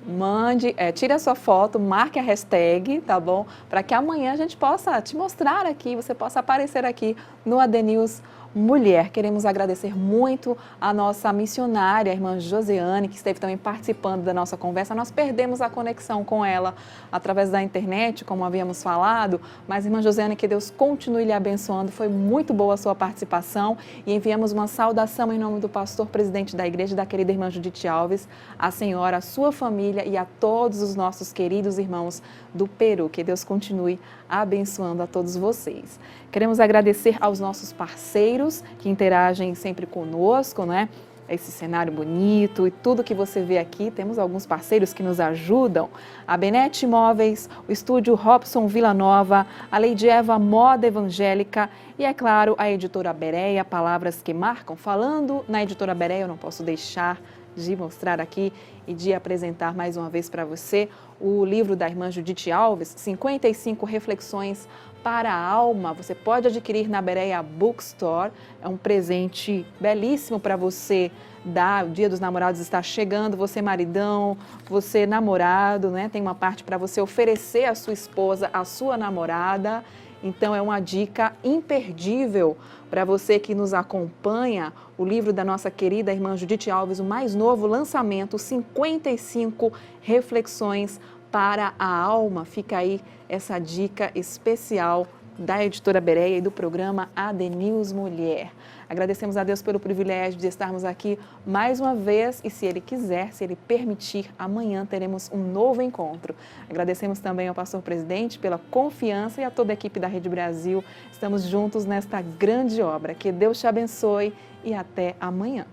[SPEAKER 1] Tire a sua foto, marque a hashtag, tá bom? Para que amanhã a gente possa te mostrar aqui, você possa aparecer aqui no AD News mulher. Queremos agradecer muito a nossa missionária, a irmã Josiane, que esteve também participando da nossa conversa. Nós perdemos a conexão com ela através da internet, como havíamos falado, mas, irmã Josiane, que Deus continue lhe abençoando. Foi muito boa a sua participação e enviamos uma saudação em nome do pastor presidente da igreja, da querida irmã Judite Alves, a senhora, a sua família e a todos os nossos queridos irmãos do Peru. Que Deus continue abençoando a todos vocês. Queremos agradecer aos nossos parceiros que interagem sempre conosco, né? Esse cenário bonito e tudo que você vê aqui. Temos alguns parceiros que nos ajudam. A Benete Imóveis, o estúdio Robson Villanova, a Lady Eva Moda Evangélica e, é claro, a editora Bereia, Palavras que Marcam. Falando na editora Bereia, eu não posso deixar de mostrar aqui e de apresentar mais uma vez para você o livro da irmã Judite Alves, 55 reflexões para a alma. Você pode adquirir na Bereia Bookstore. É um presente belíssimo para você dar. O Dia dos Namorados está chegando, você maridão, você namorado, né? Tem uma parte para você oferecer à sua esposa, à sua namorada. Então é uma dica imperdível para você que nos acompanha, o livro da nossa querida irmã Judite Alves, o mais novo lançamento, 55 reflexões para a alma. Fica aí essa dica especial da editora Bereia e do programa ADNews Mulher. Agradecemos a Deus pelo privilégio de estarmos aqui mais uma vez e, se Ele quiser, se Ele permitir, amanhã teremos um novo encontro. Agradecemos também ao pastor presidente pela confiança e a toda a equipe da Rede Brasil. Estamos juntos nesta grande obra. Que Deus te abençoe e até amanhã.